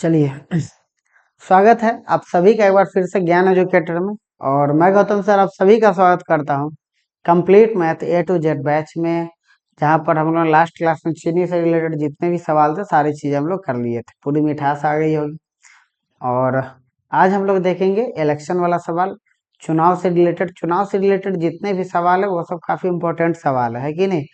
चलिए स्वागत है आप सभी का एक बार फिर से ज्ञान एजुकेटर में। और मैं गौतम सर आप सभी का स्वागत करता हूं complete math A to Z batch में, जहां पर हम लोग लास्ट क्लास में चीनी से रिलेटेड जितने भी सवाल थे सारी चीजें हम लोग कर लिए थे, पूरी मिठास आ गई होगी। और आज हम लोग देखेंगे इलेक्शन वाला सवाल, चुनाव से रिलेटेड जितने भी सवाल है वो सब काफी इंपॉर्टेंट सवाल है कि नहीं।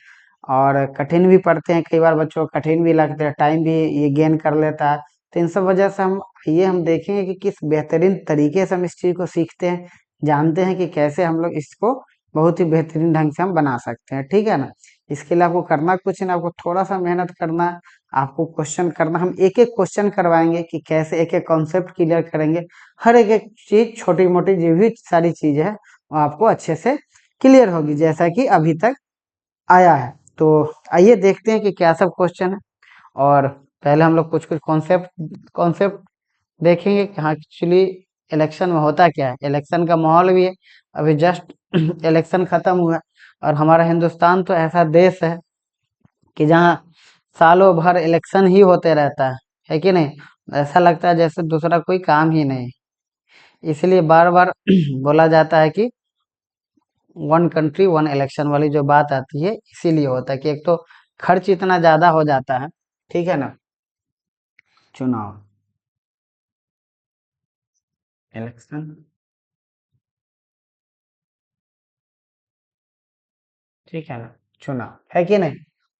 और कठिन भी पढ़ते हैं, कई बार बच्चों को कठिन भी लगते हैं, टाइम भी ये गेन कर लेता है। तो इन सब वजह से हम देखेंगे कि किस बेहतरीन तरीके से हम इस चीज को सीखते हैं, जानते हैं कि कैसे हम लोग इसको बहुत ही बेहतरीन ढंग से हम बना सकते हैं, ठीक है ना। इसके लिए आपको करना कुछ नहीं, आपको थोड़ा सा मेहनत करना है, आपको क्वेश्चन करना। हम एक एक क्वेश्चन करवाएंगे कि कैसे एक एक कॉन्सेप्ट क्लियर करेंगे। हर एक एक चीज, छोटी मोटी जो भी सारी चीजें हैं वो आपको अच्छे से क्लियर होगी, जैसा कि अभी तक आया है। तो आइए देखते हैं कि क्या सब क्वेश्चन है। और पहले हम लोग कुछ कुछ कॉन्सेप्ट कॉन्सेप्ट देखेंगे कि हाँ एक्चुअली इलेक्शन में होता क्या है। इलेक्शन का माहौल भी है, अभी जस्ट इलेक्शन खत्म हुआ है। और हमारा हिंदुस्तान तो ऐसा देश है कि जहाँ सालों भर इलेक्शन ही होते रहता है कि नहीं। ऐसा लगता है जैसे दूसरा कोई काम ही नहीं। इसलिए बार बार बोला जाता है कि वन कंट्री वन इलेक्शन वाली जो बात आती है, इसीलिए होता है कि एक तो खर्च इतना ज्यादा हो जाता है, ठीक है ना। चुनाव, इलेक्शन, ठीक है ना, चुनाव है कि नहीं।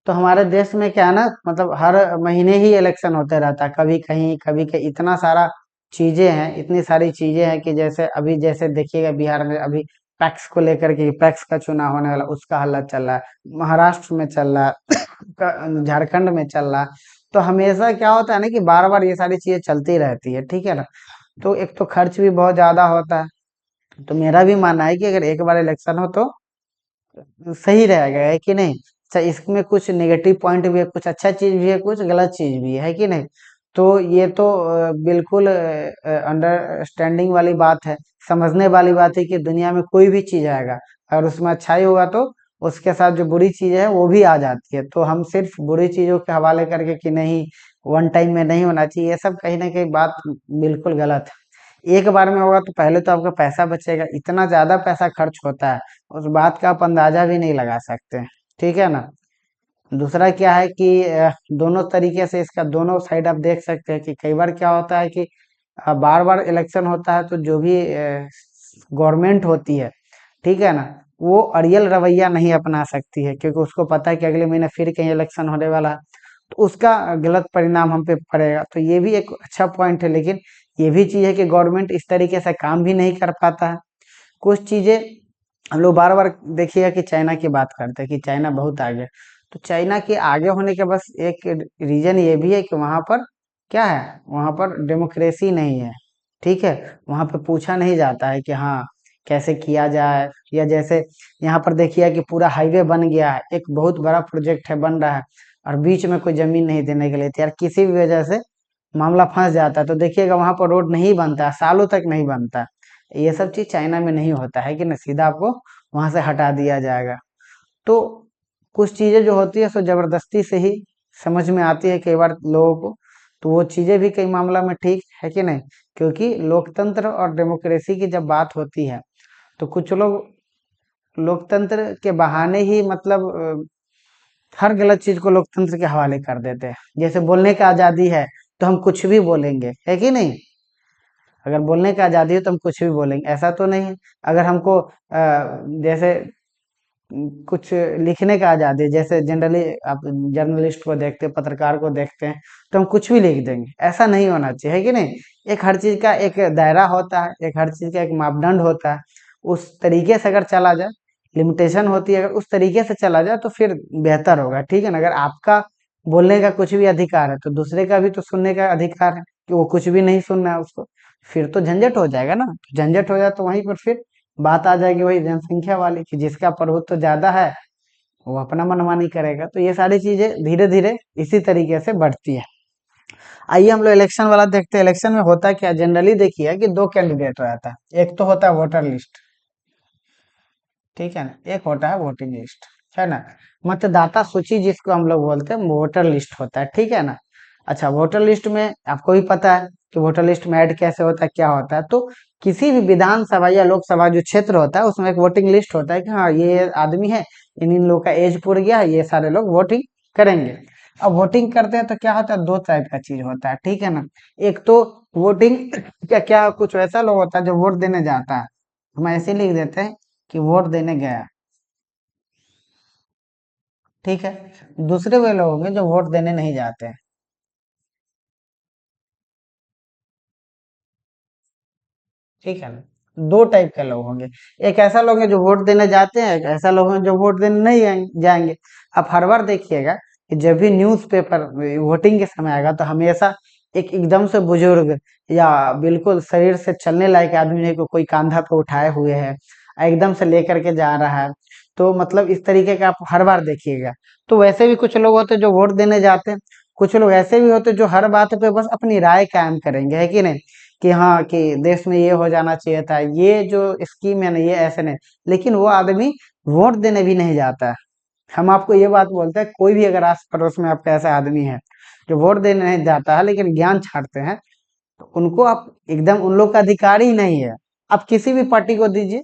तो हमारे देश में क्या है ना, मतलब हर महीने ही इलेक्शन होते रहता है, कभी कहीं कभी कहीं, इतना सारा चीजें हैं, इतनी सारी चीजें हैं कि जैसे अभी जैसे देखिएगा बिहार में अभी पैक्स को लेकर के, पैक्स का चुनाव होने वाला, उसका हल्ला चल रहा है। महाराष्ट्र में चल रहा है, झारखंड में चल रहा है। तो हमेशा क्या होता है ना कि बार बार ये सारी चीजें चलती रहती है, ठीक है ना। तो एक तो खर्च भी बहुत ज्यादा होता है। तो मेरा भी मानना है कि अगर एक बार इलेक्शन हो तो सही रहेगा, है कि नहीं। अच्छा, इसमें कुछ नेगेटिव पॉइंट भी है, कुछ अच्छा चीज भी है, कुछ गलत चीज भी है कि नहीं। तो ये तो बिल्कुल अंडरस्टैंडिंग वाली बात है, समझने वाली बात है कि दुनिया में कोई भी चीज आएगा, अगर उसमें अच्छाई होगा तो उसके साथ जो बुरी चीज है वो भी आ जाती है। तो हम सिर्फ बुरी चीजों के हवाले करके कि नहीं वन टाइम में नहीं होना चाहिए, ये सब कहीं ना कहीं बात बिल्कुल गलत है। एक बार में होगा तो पहले तो आपका पैसा बचेगा, इतना ज्यादा पैसा खर्च होता है उस बात का आप अंदाजा भी नहीं लगा सकते, ठीक है ना। दूसरा क्या है कि दोनों तरीके से इसका दोनों साइड आप देख सकते हैं कि कई बार क्या होता है कि बार बार इलेक्शन होता है तो जो भी गवर्नमेंट होती है, ठीक है ना, वो अड़ियल रवैया नहीं अपना सकती है, क्योंकि उसको पता है कि अगले महीने फिर कहीं इलेक्शन होने वाला है, तो उसका गलत परिणाम हम पे पड़ेगा। तो ये भी एक अच्छा पॉइंट है, लेकिन ये भी चीज है कि गवर्नमेंट इस तरीके से काम भी नहीं कर पाता है। कुछ चीजें हम लोग बार बार देखिएगा कि चाइना की बात करते हैं कि चाइना बहुत आगे। तो चाइना के आगे होने के बस एक रीजन ये भी है कि वहां पर क्या है, वहां पर डेमोक्रेसी नहीं है, ठीक है। वहां पर पूछा नहीं जाता है कि हाँ कैसे किया जाए। या जैसे यहाँ पर देखिए कि पूरा हाईवे बन गया है, एक बहुत बड़ा प्रोजेक्ट है बन रहा है, और बीच में कोई जमीन नहीं देने के लिए तैयार, किसी भी वजह से मामला फंस जाता है तो देखिएगा वहां पर रोड नहीं बनता है, सालों तक नहीं बनता है। ये सब चीज चाइना में नहीं होता है कि ना, सीधा आपको वहां से हटा दिया जाएगा। तो कुछ चीजें जो होती है सो जबरदस्ती से ही समझ में आती है कई बार लोगों को। तो वो चीजें भी कई मामला में ठीक है कि नहीं, क्योंकि लोकतंत्र और डेमोक्रेसी की जब बात होती है तो कुछ लोग लोकतंत्र के बहाने ही मतलब हर गलत चीज को लोकतंत्र के हवाले कर देते हैं। जैसे बोलने की आजादी है तो हम कुछ भी बोलेंगे, है कि नहीं। अगर बोलने की आजादी है तो हम कुछ भी बोलेंगे, ऐसा तो नहीं है। अगर हमको जैसे कुछ लिखने का आजादी है, जैसे जनरली आप जर्नलिस्ट को देखते हैं, पत्रकार को देखते हैं, तो हम कुछ भी लिख देंगे, ऐसा नहीं होना चाहिए, है कि नहीं। एक हर चीज का एक दायरा होता है, एक हर चीज का एक मापदंड होता है। उस तरीके से अगर चला जाए, लिमिटेशन होती है, अगर उस तरीके से चला जाए तो फिर बेहतर होगा, ठीक है ना। अगर आपका बोलने का कुछ भी अधिकार है तो दूसरे का भी तो सुनने का अधिकार है, कि वो कुछ भी नहीं सुनना है उसको, फिर तो झंझट हो जाएगा ना। तो झंझट हो जाए तो वहीं पर फिर बात आ जाएगी वही जनसंख्या वाली, कि जिसका प्रभुत्व ज्यादा है वो अपना मनमानी करेगा। तो ये सारी चीजें धीरे धीरे इसी तरीके से बढ़ती है। आइए हम लोग इलेक्शन वाला देखते हैं। इलेक्शन में होता क्या, जनरली देखिए कि दो कैंडिडेट रहता है, एक तो होता है वोटर लिस्ट, ठीक है ना, एक होता है वोटिंग लिस्ट, है ना। मतदाता सूची जिसको हम लोग बोलते हैं वोटर लिस्ट होता है, ठीक है ना। अच्छा, वोटर लिस्ट में आपको भी पता है कि वोटर लिस्ट में ऐड कैसे होता है, क्या होता है। तो किसी भी विधानसभा या लोकसभा जो क्षेत्र होता है उसमें एक वोटिंग लिस्ट होता है कि हाँ ये आदमी है, इन लोग का एज पूर गया है, ये सारे लोग वोटिंग करेंगे। अब वोटिंग करते हैं तो क्या होता है, दो टाइप का चीज होता है, ठीक है ना। एक तो वोटिंग क्या क्या कुछ ऐसा लोग होता है जो वोट देने जाता है, हम ऐसे लिख देते हैं कि वोट देने गया, ठीक है। दूसरे वे लोग होंगे जो वोट देने नहीं जाते हैं, ठीक है ना। दो टाइप के लोग होंगे, एक ऐसा लोग है जो वोट देने जाते हैं, एक ऐसा लोग है जो वोट देने नहीं जाएंगे। आप हर बार देखिएगा कि जब भी न्यूज़पेपर वोटिंग के समय आएगा तो हमेशा एक एकदम से बुजुर्ग या बिल्कुल शरीर से चलने लायक आदमी ने को कोई कांधा पे उठाए हुए है, एकदम से लेकर के जा रहा है। तो मतलब इस तरीके का आप हर बार देखिएगा। तो वैसे भी कुछ लोग होते हैं जो वोट देने जाते हैं, कुछ लोग ऐसे भी होते हैं जो हर बात पे बस अपनी राय कायम करेंगे, है कि नहीं, कि हाँ कि देश में ये हो जाना चाहिए था, ये जो स्कीम है ना ये ऐसे नहीं। लेकिन वो आदमी वोट देने भी नहीं जाता है। हम आपको ये बात बोलते हैं, कोई भी अगर आस पड़ोस में आपका ऐसा आदमी है जो वोट देने नहीं जाता है लेकिन ज्ञान छांटते हैं, तो उनको आप एकदम, उन लोग का अधिकार ही नहीं है। आप किसी भी पार्टी को दीजिए,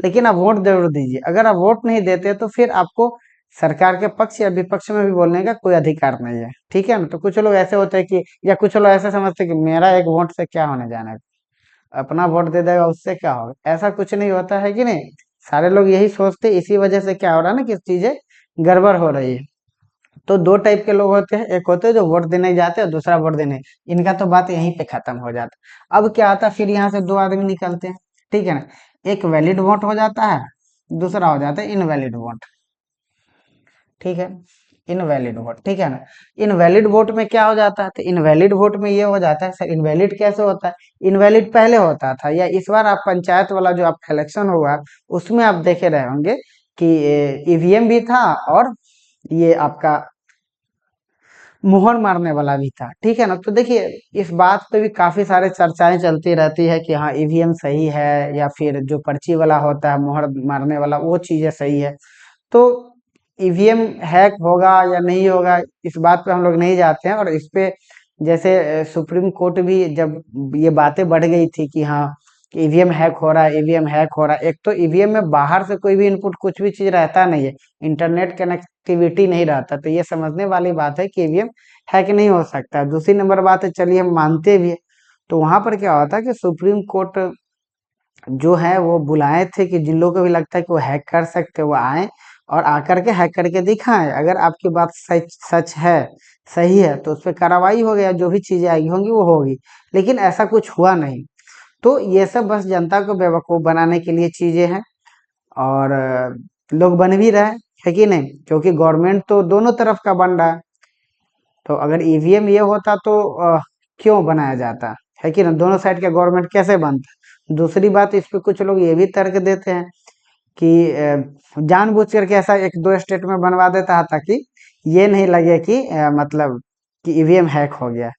लेकिन आप वोट जरूर दीजिए। अगर आप वोट नहीं देते तो फिर आपको सरकार के पक्ष या विपक्ष में भी बोलने का कोई अधिकार नहीं है, ठीक है ना। तो कुछ लोग ऐसे होते हैं कि, या कुछ लोग ऐसे समझते हैं कि मेरा एक वोट से क्या होने जाना है, अपना वोट दे देगा उससे क्या होगा। ऐसा कुछ नहीं होता है कि नहीं। सारे लोग यही सोचते हैं, इसी वजह से क्या हो रहा है ना कि चीजें गड़बड़ हो रही है। तो दो टाइप के लोग होते हैं, एक होते हैं जो वोट देने जाते हैं, दूसरा वोट देने, इनका तो बात यहीं पे खत्म हो जाता। अब क्या आता है, फिर यहाँ से दो आदमी निकलते हैं, ठीक है ना। एक वैलिड वोट हो जाता है, दूसरा हो जाता है इनवैलिड वोट, ठीक है। इनवैलिड वोट, ठीक है ना। इनवैलिड वोट में क्या हो जाता है, तो इनवैलिड वोट में ये हो जाता है, सर इनवैलिड कैसे होता है। इनवैलिड पहले होता था, या इस बार आप पंचायत वाला जो आपका इलेक्शन हुआ उसमें आप देखे रहे होंगे कि ईवीएम भी था और ये आपका मुहर मारने वाला भी था, ठीक है ना। तो देखिए इस बात पे भी काफी सारे चर्चाएं चलती रहती है कि हाँ ईवीएम सही है या फिर जो पर्ची वाला होता है मुहर मारने वाला वो चीजें सही है। तो ईवीएम हैक होगा या नहीं होगा इस बात पे हम लोग नहीं जाते हैं। और इस पे जैसे सुप्रीम कोर्ट भी जब ये बातें बढ़ गई थी कि हाँ ईवीएम हैक हो रहा है, ईवीएम हैक हो रहा है, एक तो ईवीएम में बाहर से कोई भी इनपुट कुछ भी चीज रहता नहीं है, इंटरनेट कनेक्टिविटी नहीं रहता, तो ये समझने वाली बात है कि ईवीएम हैक नहीं हो सकता। दूसरी नंबर बात है, चलिए हम मानते भी है, तो वहां पर क्या होता है कि सुप्रीम कोर्ट जो है वो बुलाए थे कि जिन लोगों को भी लगता है कि वो हैक कर सकते हैं वो आए और आकर के हैक करके दिखाएं। अगर आपकी बात सच सच है, सही है, तो उस पर कार्रवाई हो गया, जो भी चीजें आई होंगी वो होगी। लेकिन ऐसा कुछ हुआ नहीं। तो ये सब बस जनता को बेवकूफ बनाने के लिए चीजें हैं। और लोग बन भी रहे हैं, है कि नहीं, क्योंकि गवर्नमेंट तो दोनों तरफ का बन रहा है। तो अगर ईवीएम ये होता तो क्यों बनाया जाता, है कि ना, दोनों साइड का गवर्नमेंट कैसे बनता। दूसरी बात, इस पे कुछ लोग ये भी तर्क देते हैं कि जानबूझ करके ऐसा एक दो स्टेट में बनवा देता है ताकि ये नहीं लगे कि मतलब कि ईवीएम हैक हो गया।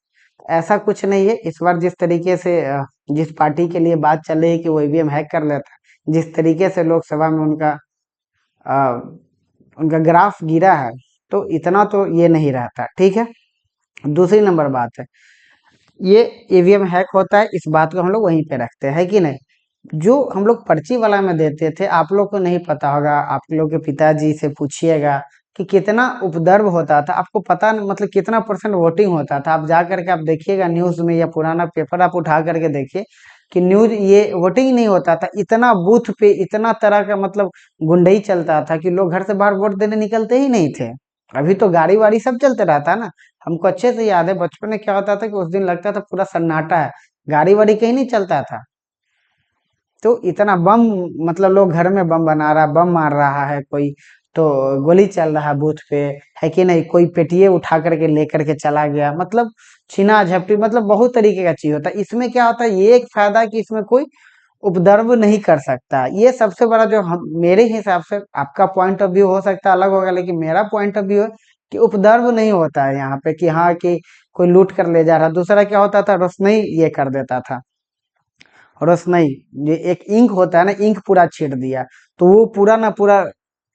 ऐसा कुछ नहीं है। इस बार जिस तरीके से जिस पार्टी के लिए बात चल रही है कि वो ईवीएम हैक कर लेता है, जिस तरीके से लोकसभा में अ, उनका ग्राफ गिरा है, तो इतना तो ये नहीं रहता, ठीक है। दूसरी नंबर बात है, ये ईवीएम हैक होता है, इस बात को हम लोग वहीं पे रखते हैं, है कि नहीं। जो हम लोग पर्ची वाला में देते थे, आप लोग को नहीं पता होगा, आप लोग के पिताजी से पूछिएगा कि कितना उपद्रव होता था, आपको पता नहीं, मतलब कितना परसेंट वोटिंग होता था। आप जा करके आप देखिएगा न्यूज में, या पुराना पेपर आप उठा करके देखिए कि न्यूज ये वोटिंग नहीं होता था, इतना बूथ पे इतना तरह का मतलब गुंडई चलता था कि लोग घर से बाहर वोट देने निकलते ही नहीं थे। अभी तो गाड़ी वाड़ी सब चलते रहता है ना। हमको अच्छे से याद है बचपन में क्या होता था कि उस दिन लगता था पूरा सन्नाटा है, गाड़ी वाड़ी कहीं नहीं चलता था। तो इतना बम, मतलब लोग घर में बम बना रहा, बम मार रहा है कोई, तो गोली चल रहा है बूथ पे, है कि नहीं, कोई पेटिए उठा करके लेकर के चला गया, मतलब छीना झपटी, मतलब बहुत तरीके का चीज होता है। इसमें क्या होता है, ये एक फायदा है कि इसमें कोई उपद्रव नहीं कर सकता। ये सबसे बड़ा जो हम, मेरे हिसाब से, आपका पॉइंट ऑफ व्यू हो सकता है अलग होगा, लेकिन मेरा पॉइंट ऑफ व्यू है कि उपद्रव नहीं होता है यहाँ पे, कि हाँ कि कोई लूट कर ले जा रहा। दूसरा क्या होता था, रोशनी ये कर देता था, रोशनी, ये एक इंक होता है ना, इंक पूरा छेड़ दिया, तो वो पूरा ना पूरा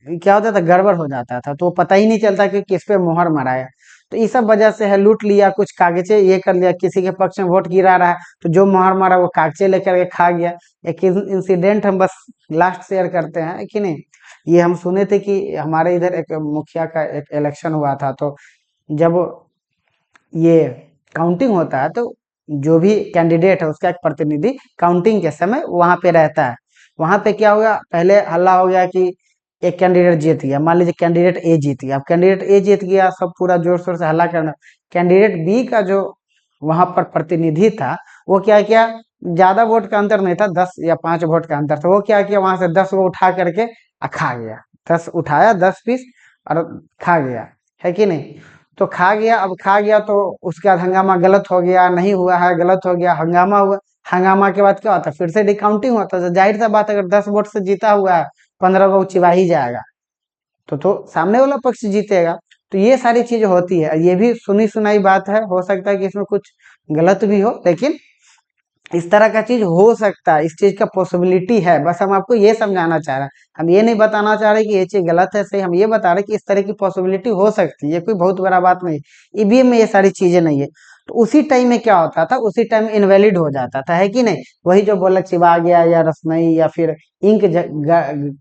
क्या होता था, गड़बड़ हो जाता था, तो पता ही नहीं चलता कि किस पे मोहर मराया। तो इस सब वजह से है, लूट लिया कुछ कागजे, ये कर लिया, किसी के पक्ष में वोट गिरा रहा है तो जो मोहर मारा वो कागजे लेकर के खा गया। एक इंसिडेंट हम बस लास्ट शेयर करते हैं कि नहीं। ये हम सुने थे कि हमारे इधर एक मुखिया का एक इलेक्शन हुआ था, तो जब ये काउंटिंग होता है तो जो भी कैंडिडेट है उसका एक प्रतिनिधि काउंटिंग के समय वहां पे रहता है। वहां पे क्या हुआ, पहले हल्ला हो गया कि एक कैंडिडेट जीत गया, मान लीजिए कैंडिडेट ए जीत गया। अब कैंडिडेट ए जीत गया, सब पूरा जोर शोर से हल्ला करना। कैंडिडेट बी का जो वहां पर प्रतिनिधि था वो क्या किया, ज्यादा वोट का अंतर नहीं था, 10 या 5 वोट का अंतर था, वो क्या किया, वहां से 10 वो उठा करके खा गया। 10 उठाया, 10 पीस, और खा गया, है कि नहीं। तो खा गया, अब खा गया तो उसके बाद हंगामा, गलत हो गया, नहीं हुआ है, गलत हो गया, हंगामा हुआ। हंगामा के बाद क्या होता है, फिर से डिकाउंटिंग होता है। तो जाहिर सा बात है, अगर 10 वोट से जीता हुआ है, 15 को चिवा ही जाएगा, तो सामने वाला पक्ष जीतेगा। तो ये सारी चीजें होती है, ये भी सुनी सुनाई बात है, हो सकता है कि इसमें कुछ गलत भी हो, लेकिन इस तरह का चीज हो सकता है, इस चीज का पॉसिबिलिटी है। बस हम आपको ये समझाना चाह रहे हैं, हम ये नहीं बताना चाह रहे कि ये चीज गलत है सही, हम ये बता रहे कि इस तरह की पॉसिबिलिटी हो सकती है, ये कोई बहुत बड़ा बात नहीं। ईवीएम में ये सारी चीजें नहीं है। तो उसी टाइम में क्या होता था, उसी टाइम इनवैलिड हो जाता था, है कि नहीं। वही जो बोला चिबा गया या रसमई या फिर इंक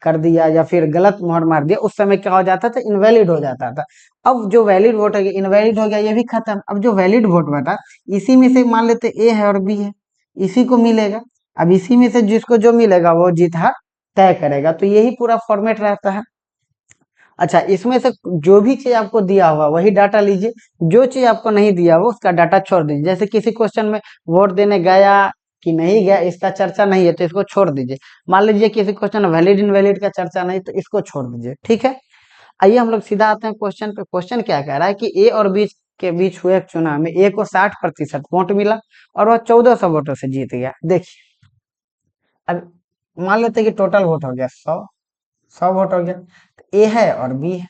कर दिया या फिर गलत मोहर मार दिया, उस समय क्या हो जाता था, इनवैलिड हो जाता था। अब जो वैलिड वोट है, इनवैलिड हो गया, ये भी खत्म। अब जो वैलिड वोट बता, इसी में से मान लेते ए है और बी है, इसी को मिलेगा। अब इसी में से जिसको जो मिलेगा वो जीत हार तय करेगा। तो यही पूरा फॉर्मेट रहता है। अच्छा, इसमें से जो भी चीज आपको दिया हुआ वही डाटा लीजिए, जो चीज आपको नहीं दिया हुआ उसका डाटा छोड़ दीजिए। जैसे किसी क्वेश्चन में वोट देने गया कि नहीं गया इसका चर्चा नहीं है तो इसको छोड़ दीजिए। मान लीजिए किसी क्वेश्चन वैलिड इनवैलिड का चर्चा नहीं, तो इसको छोड़ दीजिए, ठीक है। आइए हम लोग सीधा आते हैं क्वेश्चन पे। क्वेश्चन क्या कह रहा है कि ए और बी के बीच हुए एक चुनाव में ए को 60% वोट मिला और वह 1400 वोटों से जीत गया। देखिए, अब मान लेते हैं कि टोटल वोट हो गया 100, 100 वोट हो गया। तो ए है और बी है,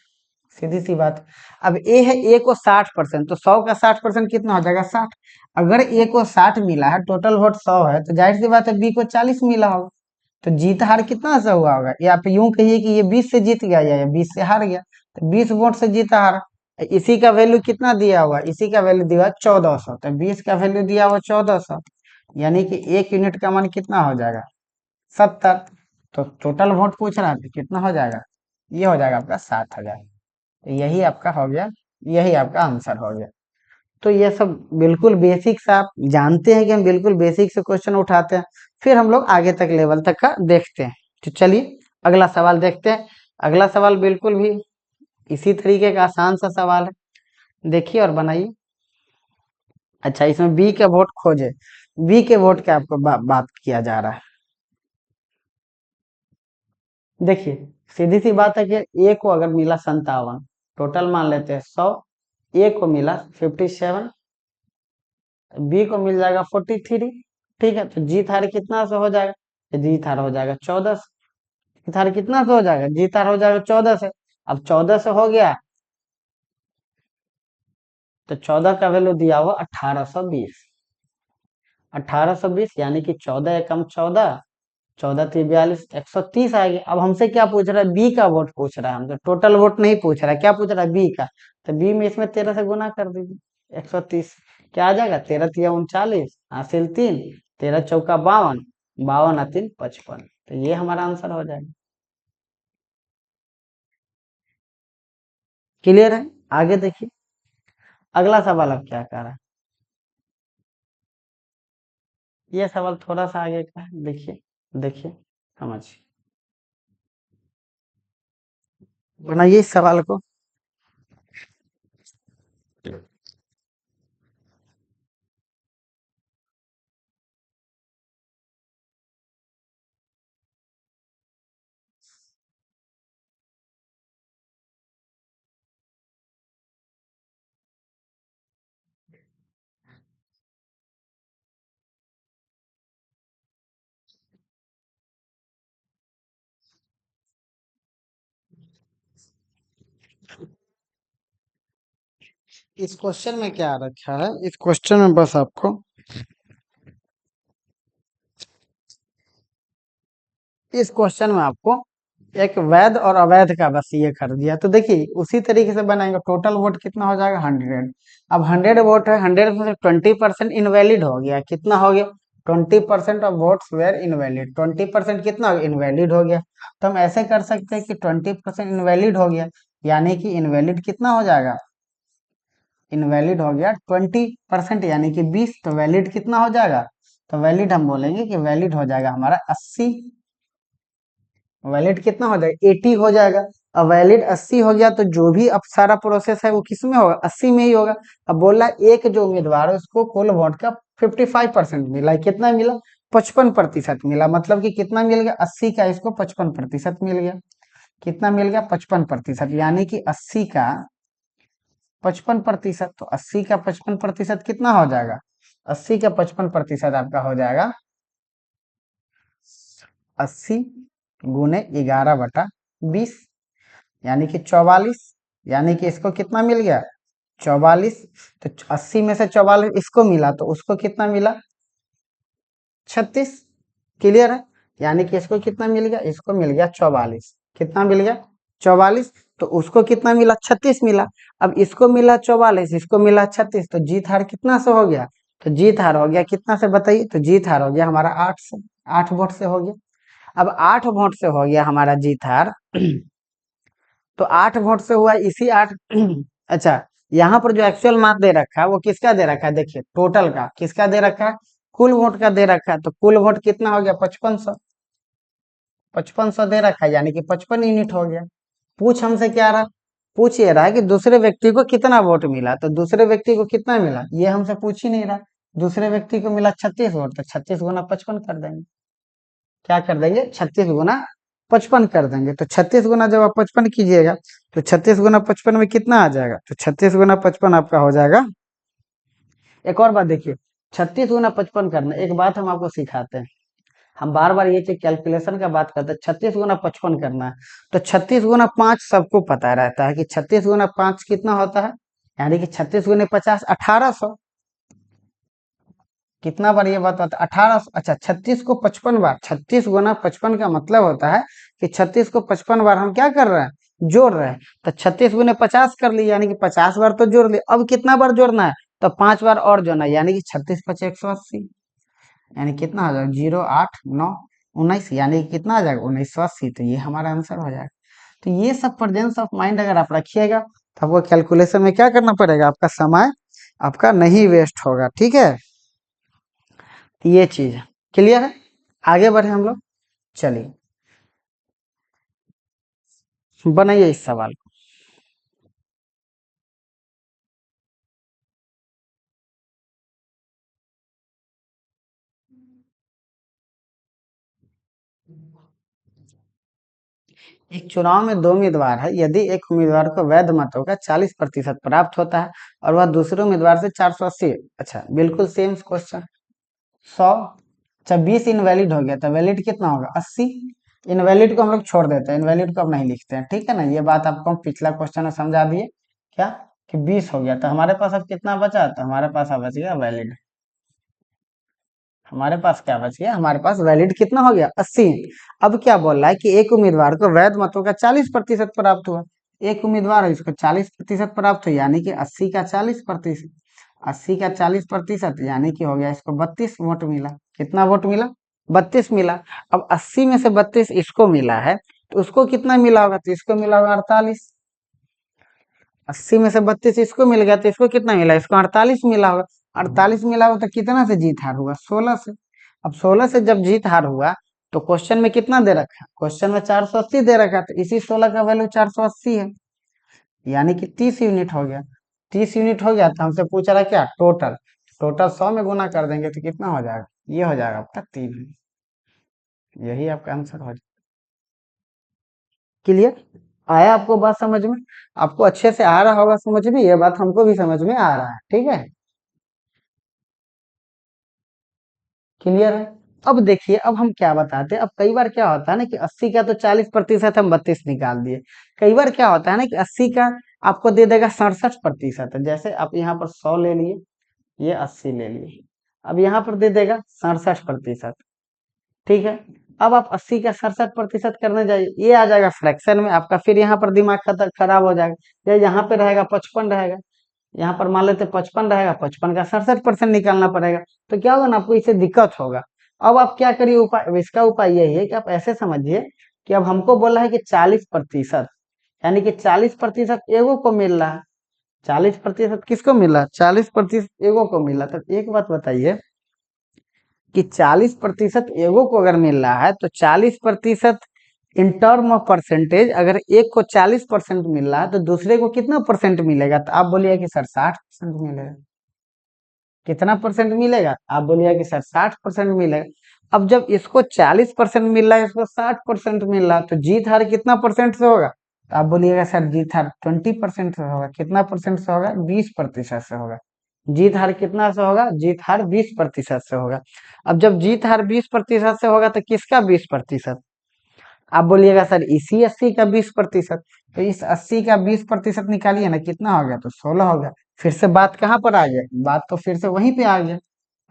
सीधी सी बात। अब ए है, ए को 60%, तो 100 का 60% कितना हो जाएगा, 60। अगर ए को 60 मिला है, टोटल वोट 100 है, तो जाहिर सी बात है बी को 40 मिला होगा। तो जीत हार कितना से हुआ होगा, या आप यूं कहिए कि ये 20 से जीत गया या ये 20 से हार गया। तो 20 वोट से जीता हार। इसी का वैल्यू कितना दिया हुआ, इसी का वैल्यू दिया हुआ 1400, तो 20 का वैल्यू दिया हुआ 1400, यानी कि 1 यूनिट का मान कितना हो जाएगा, 70। तो टोटल वोट पूछ रहा है तो कितना हो जाएगा, ये हो जाएगा आपका 7000। तो यही आपका हो गया, यही आपका आंसर हो गया। तो ये सब बिल्कुल बेसिक से आप जानते हैं कि हम बिल्कुल बेसिक से क्वेश्चन उठाते हैं, फिर हम लोग आगे तक लेवल तक का देखते हैं। तो चलिए अगला सवाल देखते हैं। अगला सवाल बिल्कुल भी इसी तरीके का आसान सा सवाल है, देखिए और बनाइए। अच्छा, इसमें बी का वोट खोजे, बी के वोट का आपको बात किया जा रहा है। देखिए, सीधी सी बात है कि ए को अगर मिला 57, टोटल मान लेते हैं 100, ए को मिला 57, बी को मिल जाएगा 43। ठीक है, तो जीत हार कितना से हो जाएगा, तो जीत हार हो जाएगा 14 से। जीत हार कितना से हो जाएगा, जीत हार हो जाएगा 14 से। अब 14 से हो गया, तो 14 का वैल्यू दिया हुआ 1820। 1820 यानी कि 14 एकम 14, 14×3 42, 130 आएगी। अब हमसे क्या पूछ रहा है, बी का वोट पूछ रहा है, हमसे टोटल वोट नहीं पूछ रहा है, क्या पूछ रहा है, बी का। तो बी में इसमें 13 से गुना कर दीजिए, 130 क्या आ जाएगा, 13×3 = 39, हासिल 3, 13×4 = 52, 52×3 = 55। तो ये हमारा आंसर हो जाएगा। क्लियर है, आगे देखिए अगला सवाल अब क्या कह रहा है। ये सवाल थोड़ा सा आगे का है, देखिए, देखिए समझिए, बनाइए इस सवाल को। इस क्वेश्चन में क्या रखा है, इस क्वेश्चन में बस आपको इस क्वेश्चन में आपको एक वैध और अवैध का बस ये कर दिया। तो देखिए उसी तरीके से बनाएंगे, टोटल वोट कितना हो जाएगा 100। अब 100 वोट है, 100 में से 20% इनवैलिड हो गया, कितना हो गया 20% ऑफ वोट्स वेर इनवैलिड, 20% कितना इनवैलिड हो गया। तो हम ऐसे कर सकते हैं कि 20% इनवैलिड हो गया, यानी कि इनवैलिड कितना हो जाएगा, इनवैलिड हो गया 20% यानी कि 20। तो वैलिड कितना हो जाएगा, तो वैलिड हम बोलेंगे कि वैलिड हो जाएगा हमारा 80। वैलिड कितना हो जाएगा 80 हो जाएगा। अब वैलिड 80 हो गया तो जो भी अब सारा प्रोसेस है वो किस में होगा 80 में ही होगा। अब बोल रहा है एक जो उम्मीदवार है उसको कुल वोट का 55% मिला है, कितना मिला 55% मिला, मतलब कि कितना मिल गया 80 का इसको 55% मिल गया, कितना मिल गया 55%, यानी कि 80 का 55%, तो 80 का 55% कितना हो जाएगा, 80 का 55% आपका हो जाएगा 80 गुने 11/20, यानी कि 44, यानी कि इसको कितना मिल गया 44। तो 80 में से 44 इसको मिला तो उसको कितना मिला 36। क्लियर है, यानी कि इसको कितना मिल गया, इसको मिल गया 44, कितना मिल गया 44, तो उसको कितना मिला 36 मिला। अब इसको मिला 44, इसको मिला 36, तो जीत हार कितना से हो गया, तो जीत हार हो गया कितना से बताइए, तो जीत हार हो गया हमारा 8 से, 8 वोट से हो गया। अब 8 वोट से हो गया हमारा जीत हार तो 8 वोट से हुआ इसी 8 अच्छा, यहाँ पर जो एक्चुअल मार्क दे रखा है वो किसका दे रखा है, देखिए टोटल का किसका दे रखा है, कुल वोट का दे रखा है। तो कुल वोट कितना हो गया 5500, 5500 दे रखा है, यानी कि 55 यूनिट हो गया। पूछ हमसे क्या रहा, पूछ ये रहा है कि दूसरे व्यक्ति को कितना वोट मिला, तो दूसरे व्यक्ति को कितना मिला ये हमसे पूछ ही नहीं रहा। दूसरे व्यक्ति को मिला 36 वोट, तो 36 गुना 55 कर देंगे, क्या कर देंगे 36 गुना 55 कर देंगे। तो 36 गुना जब आप 55 कीजिएगा तो 36 गुना 55 में कितना आ जाएगा, तो 36 गुना 55 आपका हो जाएगा। एक और बात देखिए, 36 गुना 55 करना, एक बात हम आपको सिखाते हैं, हम बार बार ये चीज कैलकुलेशन का बात करते हैं, 36 गुना 55 करना है। तो 36 गुना 5 सबको पता रहता है कि 36 गुना 5 कितना होता है, यानी कि 36 गुने 50 1800, कितना बार ये बात होता है 1800। अच्छा 36 को 55 बार, 36 गुना 55 का मतलब होता है कि 36 को 55 बार हम क्या कर रहे हैं जोड़ रहे हैं। तो 36 गुने 50 कर लिए, यानी कि 50 बार तो जोड़ लिए, अब कितना बार जोड़ना है, तो 5 बार और जोड़ना है, यानी कि 36 5 180, यानी कितना आ जाएगा 0 8 9 19, यानी कि कितना आ जाएगा 1980। तो ये हमारा आंसर हो जाएगा। तो ये सब प्रेजेंस ऑफ माइंड अगर आप रखिएगा तो आपको कैलकुलेशन में क्या करना पड़ेगा, आपका समय आपका नहीं वेस्ट होगा, ठीक है। ये चीज है, क्लियर है। आगे बढ़े हम लोग, चलिए बनाइए इस सवाल को। एक चुनाव में दो उम्मीदवार है, यदि एक उम्मीदवार को वैध मतों का 40% प्राप्त होता है और वह दूसरे उम्मीदवार से 480, अच्छा बिल्कुल सेम क्वेश्चन, 100, अच्छा 20 इनवैलिड हो गया तो वैलिड कितना होगा 80। इनवैलिड को हम लोग छोड़ देते हैं, इनवैलिड को अब नहीं लिखते हैं, ठीक है ना। ये बात आपको हम पिछला क्वेश्चन में समझा दिए, क्या कि 20 हो गया, तो हमारे पास अब कितना बचा, तो हमारे पास अब बच गया वैलिड, हमारे पास क्या बच गया, हमारे पास वैलिड कितना हो गया 80। अब क्या बोल रहा है कि एक उम्मीदवार को वैध मतों का 40% प्राप्त हुआ, एक उम्मीदवार है इसको 40% प्राप्त हुआ, यानी कि 80 का 40%, 80 का 40% यानी कि हो गया इसको 32 वोट मिला, कितना वोट मिला 32 मिला। अब 80 में से 32 इसको मिला है तो उसको कितना मिला होगा, तो इसको मिला होगा 48, 80 में से 32 इसको मिल गया तो इसको कितना मिला, इसको 48 मिला होगा, 48 मिला होगा तो कितना से जीत हार हुआ 16 से। अब 16 से जब जीत हार हुआ तो क्वेश्चन में कितना दे रखा है, क्वेश्चन में 480 दे रखा है, तो इसी 16 का वैल्यू 480 है, यानी कि 30 यूनिट हो गया। 30 यूनिट हो गया तो हमसे पूछ रहा है क्या टोटल, टोटल 100 में गुना कर देंगे तो कितना हो जाएगा, ये हो जाएगा आपका 3, यही आपका आंसर हो जाएगा। क्लियर, आया आपको बात समझ में, आपको अच्छे से आ रहा होगा समझ में, ये बात हमको भी समझ में आ रहा है, ठीक है। क्लियर है। अब देखिए अब हम क्या बताते हैं, अब कई बार क्या होता है ना कि 80 का तो 40% हम 32 निकाल दिए, कई बार क्या होता है ना कि 80 का आपको दे देगा 67%, जैसे आप यहाँ पर 100 ले लिए, ये 80 ले लिए, अब यहाँ पर दे देगा 67%, ठीक है। अब आप 80 का 67% करने जाइए, ये आ जाएगा फ्रैक्शन में आपका, फिर यहाँ पर दिमाग खराब हो जाएगा। या यहाँ पे रहेगा 55 रहेगा, यहाँ पर मान लेते 55 रहेगा, 55 का 67% निकालना पड़ेगा। तो क्या होगा ना, आपको इससे दिक्कत होगा। अब आप क्या करिए, उपाय, अब इसका उपाय यही है कि आप ऐसे समझिए कि अब हमको बोला है कि 40%, यानी कि 40% एगो को मिल रहा है। 40% किसको मिला? 40% एगो को मिला। तो एक बात बताइए कि 40% एगो को अगर मिल रहा है तो 40% इन टर्म ऑफ परसेंटेज, अगर एक को 40% मिल रहा है तो दूसरे को कितना परसेंट मिलेगा? तो आप बोलिए कि सर 60% मिलेगा। कितना परसेंट मिलेगा? आप बोलिए कि सर 60% मिलेगा। अब जब इसको 40% मिल रहा है, इसको 60% मिल रहा है, तो जीत हार कितना परसेंट से होगा? तो आप बोलिएगा सर जीत हार 20% से होगा। कितना परसेंट से होगा? 20% से होगा। जीत हार कितना से होगा? जीत हार 20% से होगा। अब जब जीत हार 20% से होगा तो किसका 20%? आप बोलिएगा सर इसी 80 का 20%। तो इस 80 का 20% निकालिए ना, कितना हो गया? तो 16 हो गया। फिर से बात कहाँ पर आ गया? बात तो फिर से वहीं पे आ गया।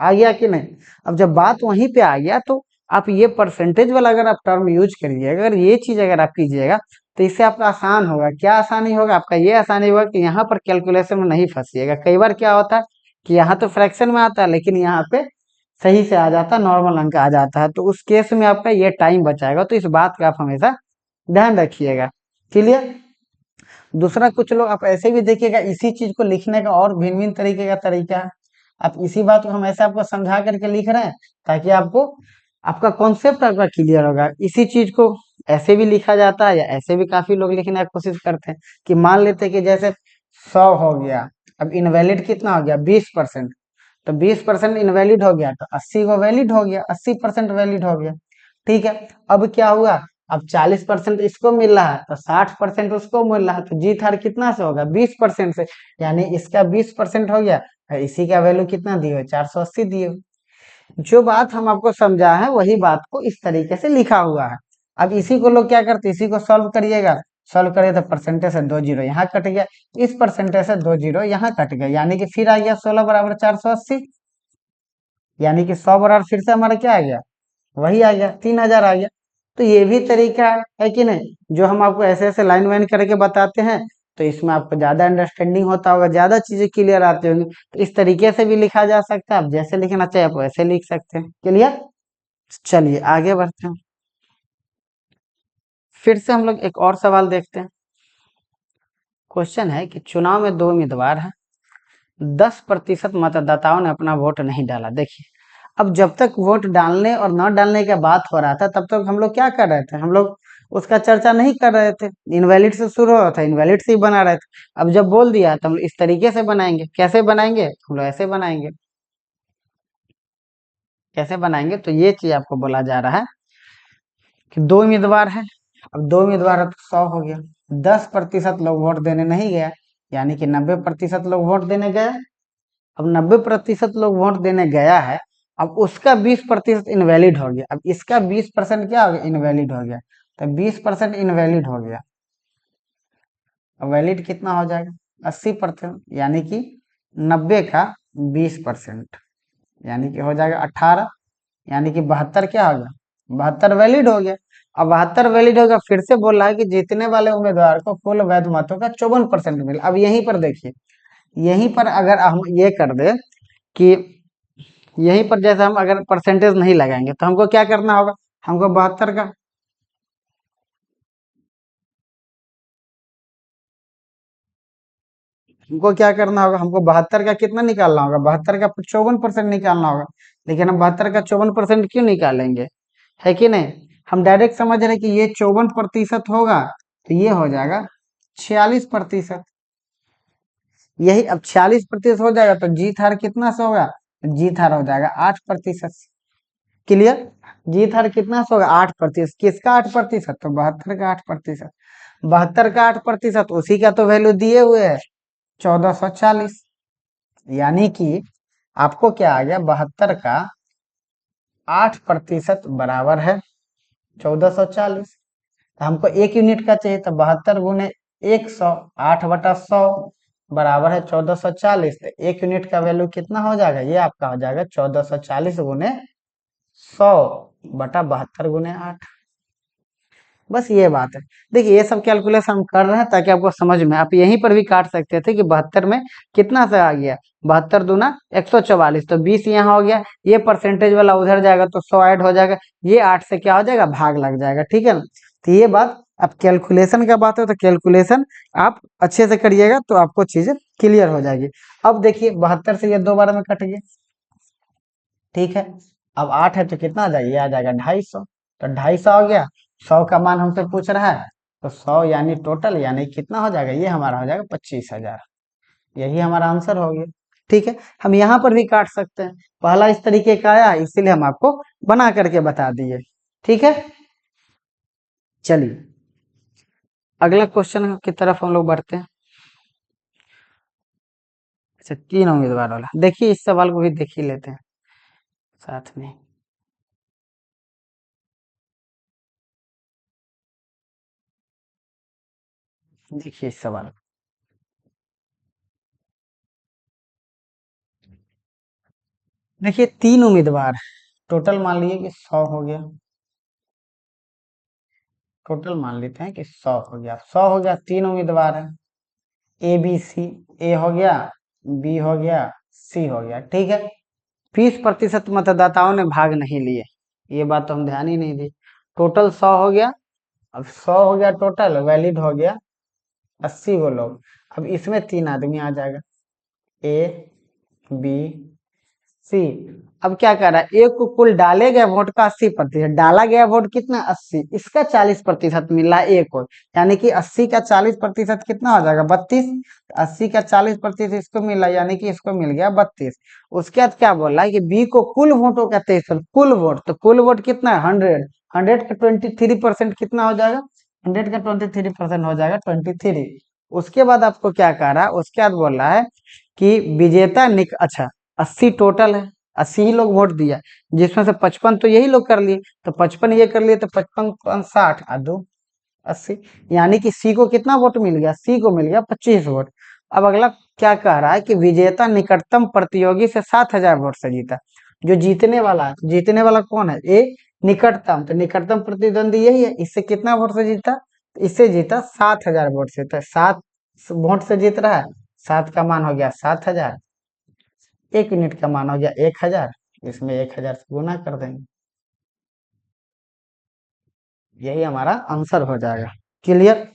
आ गया कि नहीं? अब जब बात वहीं पे आ गया तो आप ये परसेंटेज वाला अगर आप टर्म यूज करिएगा, अगर ये चीज अगर आप कीजिएगा, तो इससे आपका आसान होगा। क्या आसानी होगा आपका? ये आसानी होगा कि यहाँ पर कैलकुलेशन में नहीं फंसिएगा। कई बार क्या होता है कि यहाँ तो फ्रैक्शन में आता है, लेकिन यहाँ पे सही से आ जाता है, नॉर्मल अंक आ जाता है, तो उस केस में आपका ये टाइम बचाएगा। तो इस बात का आप हमेशा ध्यान रखिएगा। क्लियर? दूसरा, कुछ लोग आप ऐसे भी देखिएगा, इसी चीज को लिखने का और भिन्न भिन्न तरीके का तरीका है। आप इसी बात को हम ऐसे आपको समझा करके लिख रहे हैं ताकि आपको आपका कॉन्सेप्ट आपका क्लियर होगा। इसी चीज को ऐसे भी लिखा जाता है, या ऐसे भी काफी लोग लिखने की कोशिश करते हैं कि मान लेते हैं कि जैसे 100 हो गया, अब इनवैलिड कितना हो गया? 20%। तो 20% इनवैलिड हो गया तो 80 को वैलिड हो गया, 80% वैलिड हो गया। ठीक है। अब क्या हुआ? अब 40% इसको मिल रहा है तो 60% उसको मिल रहा है, तो जीत हार कितना से होगा? 20% से। यानी इसका 20% हो गया, और इसी का वैल्यू कितना दिए हुए? 480 दिए हुए। जो बात हम आपको समझा है वही बात को इस तरीके से लिखा हुआ है। अब इसी को लोग क्या करते हैं, इसी को सॉल्व करिएगा। सॉल्व करिए तो परसेंटेज से 2 जीरो यहाँ कट गया, इस परसेंटेज से 2 जीरो यहाँ कट गया, यानी कि फिर आ गया 16 बराबर 480। यानी कि 100 बराबर फिर से हमारा क्या आ गया? वही आ गया, 3000 आ गया। तो ये भी तरीका है कि नहीं? जो हम आपको ऐसे ऐसे लाइन वाइन करके बताते हैं, तो इसमें आपको ज्यादा अंडरस्टैंडिंग होता होगा, ज्यादा चीजें क्लियर आती होंगी। तो इस तरीके से भी लिखा जा सकता है, आप जैसे लिखना चाहे आप वैसे लिख सकते हैं। क्लियर? चलिए आगे बढ़ते हैं। फिर से हम लोग एक और सवाल देखते हैं। क्वेश्चन है कि चुनाव में 2 उम्मीदवार हैं, 10% मतदाताओं ने अपना वोट नहीं डाला। देखिए, अब जब तक वोट डालने और न डालने का बात हो रहा था, तब तक हम लोग क्या कर रहे थे? हम लोग उसका चर्चा नहीं कर रहे थे, इनवैलिड से शुरू हो रहा था, इनवैलिड से ही बना रहे थे। अब जब बोल दिया तो हम इस तरीके से बनाएंगे। कैसे बनाएंगे? हम लोग ऐसे बनाएंगे। कैसे बनाएंगे? तो ये चीज आपको बोला जा रहा है कि 2 उम्मीदवार है। अब 2 उम्मीदवार है तो 100 हो गया। 10% लोग वोट देने नहीं गया, यानी कि 90% लोग वोट देने गए। अब 90% लोग वोट देने गया है, अब उसका 20% इनवैलिड हो गया। अब इसका 20% क्या हो गया? इनवैलिड हो गया। तो 20% इनवैलिड हो गया। अब वैलिड कितना हो जाएगा? 80%, यानी कि 90 का 20%, यानी कि हो जाएगा 18। यानी कि 72 क्या हो गया? 72 वैलिड हो गया। अब 72 वैलिड हो गया, फिर से बोल रहा है कि जीतने वाले उम्मीदवार को कुल वैध मतों का 54% मिला। अब यहीं पर देखिए, यहीं पर अगर हम ये कर दे कि यहीं पर जैसे हम अगर परसेंटेज नहीं लगाएंगे, तो हमको क्या करना होगा? हमको 72 का हमको क्या करना होगा? हमको 72 का कितना निकालना होगा? 72 का 54% निकालना होगा। लेकिन हम 72 का 54% क्यों निकालेंगे? है कि नहीं? हम डायरेक्ट समझ रहे हैं कि ये 54% होगा, तो ये हो जाएगा 46%। यही अब 46% हो जाएगा तो जीत हार कितना से होगा? जीत हार हो जाएगा 8%। क्लियर? जीत हार कितना से होगा? 8%। किसका 8%? तो 72 का 8%। 72 का 8%, उसी का तो वैल्यू दिए हुए है 1440। यानी कि आपको क्या आ गया? 72 का 8% बराबर है 1440। तो हमको 1 यूनिट का चाहिए, तो 72 गुने 100, 8/100 बराबर है 1440। तो 1 यूनिट का वैल्यू कितना हो जाएगा? ये आपका हो जाएगा 1440 गुने 100। बटा 72 × 8। बस ये बात है। देखिए ये सब कैलकुलेशन हम कर रहे हैं ताकि आपको समझ में, आप यहीं पर भी काट सकते थे कि 72 में कितना से आ गया, 72 दूना 144, तो 20 यहाँ हो गया, ये परसेंटेज वाला उधर जाएगा तो 100 ऐड हो जाएगा, ये 8 से क्या हो जाएगा, भाग लग जाएगा, ठीक है ना। तो ये बात, अब कैलकुलेशन का बात हो तो कैलकुलेशन आप अच्छे से करिएगा तो आपको चीजें क्लियर हो जाएगी। अब देखिए 72 से ये दो बार में कट गया, ठीक है। अब 8 है तो कितना आ जाएगा, ये आ जाएगा 250, तो 250 हो गया। 100 का मान हमसे पूछ रहा है, तो 100 यानी टोटल, यानी कितना हो जाएगा, ये हमारा हो जाएगा 25,000। यही हमारा आंसर हो गया, ठीक है। हम यहाँ पर भी काट सकते हैं, पहला इस तरीके का आया इसीलिए हम आपको बना करके बता दिए, ठीक है। चलिए अगला क्वेश्चन की तरफ हम लोग बढ़ते हैं। अच्छा, 3 उम्मीदवार वाला देखिए, इस सवाल को भी देख ही लेते हैं साथ में। देखिए इस सवाल, देखिए 3 उम्मीदवार, टोटल मान लीजिए कि 100 हो गया, टोटल मान लेते हैं कि 100 हो गया, 100 हो गया, 3 उम्मीदवार है, ए बी सी, ए हो गया, बी हो गया, सी हो गया, ठीक है। 20% मतदाताओं ने भाग नहीं लिए, ये बात तो हम ध्यान ही नहीं दी। टोटल 100 हो गया, अब 100 हो गया टोटल, वैलिड हो गया 80 वो लोग। अब इसमें 3 आदमी आ जाएगा, ए बी सी। अब क्या कर रहा है, ए को कुल डाले गए वोट का 80%, डाला गया वोट कितना 80, इसका 40% मिला ए को, यानी कि 80 का 40% कितना हो जाएगा 32। 80 का 40% इसको मिला, यानी कि इसको मिल गया 32। उसके बाद क्या बोल रहा है कि बी को कुल वोटों का 23, कुल वोट, तो कुल वोट कितना है 100, 100 का 23% कितना हो जाएगा, 100 का 23% हो जाएगा 23। उसके बाद आपको क्या कह रहा है, उसके बाद बोल रहा है कि विजेता निक, अच्छा 80 टोटल है, 80 ही लोग वोट दिया, जिसमें से 55 तो यही लोग कर लिए, तो 55 ये कर लिए, तो 55 60 और 2 80, यानी कि सी को कितना वोट मिल गया, सी को मिल गया 25 वोट। अब अगला क्या कह रहा है कि विजेता निकटतम प्रतियोगी से 7,000 वोट से जीता, जो जीतने वाला है, जीतने वाला कौन है, ए निकटतम, तो निकटतम प्रतिद्वंदी यही है, इससे कितना वोट से जीता, इससे जीता 7,000 वोट से, तो 7 वोट से जीत रहा है, 7 का मान हो गया 7,000, 1 यूनिट का मान हो गया 1,000, इसमें 1,000 से गुना कर देंगे, यही हमारा आंसर हो जाएगा, क्लियर।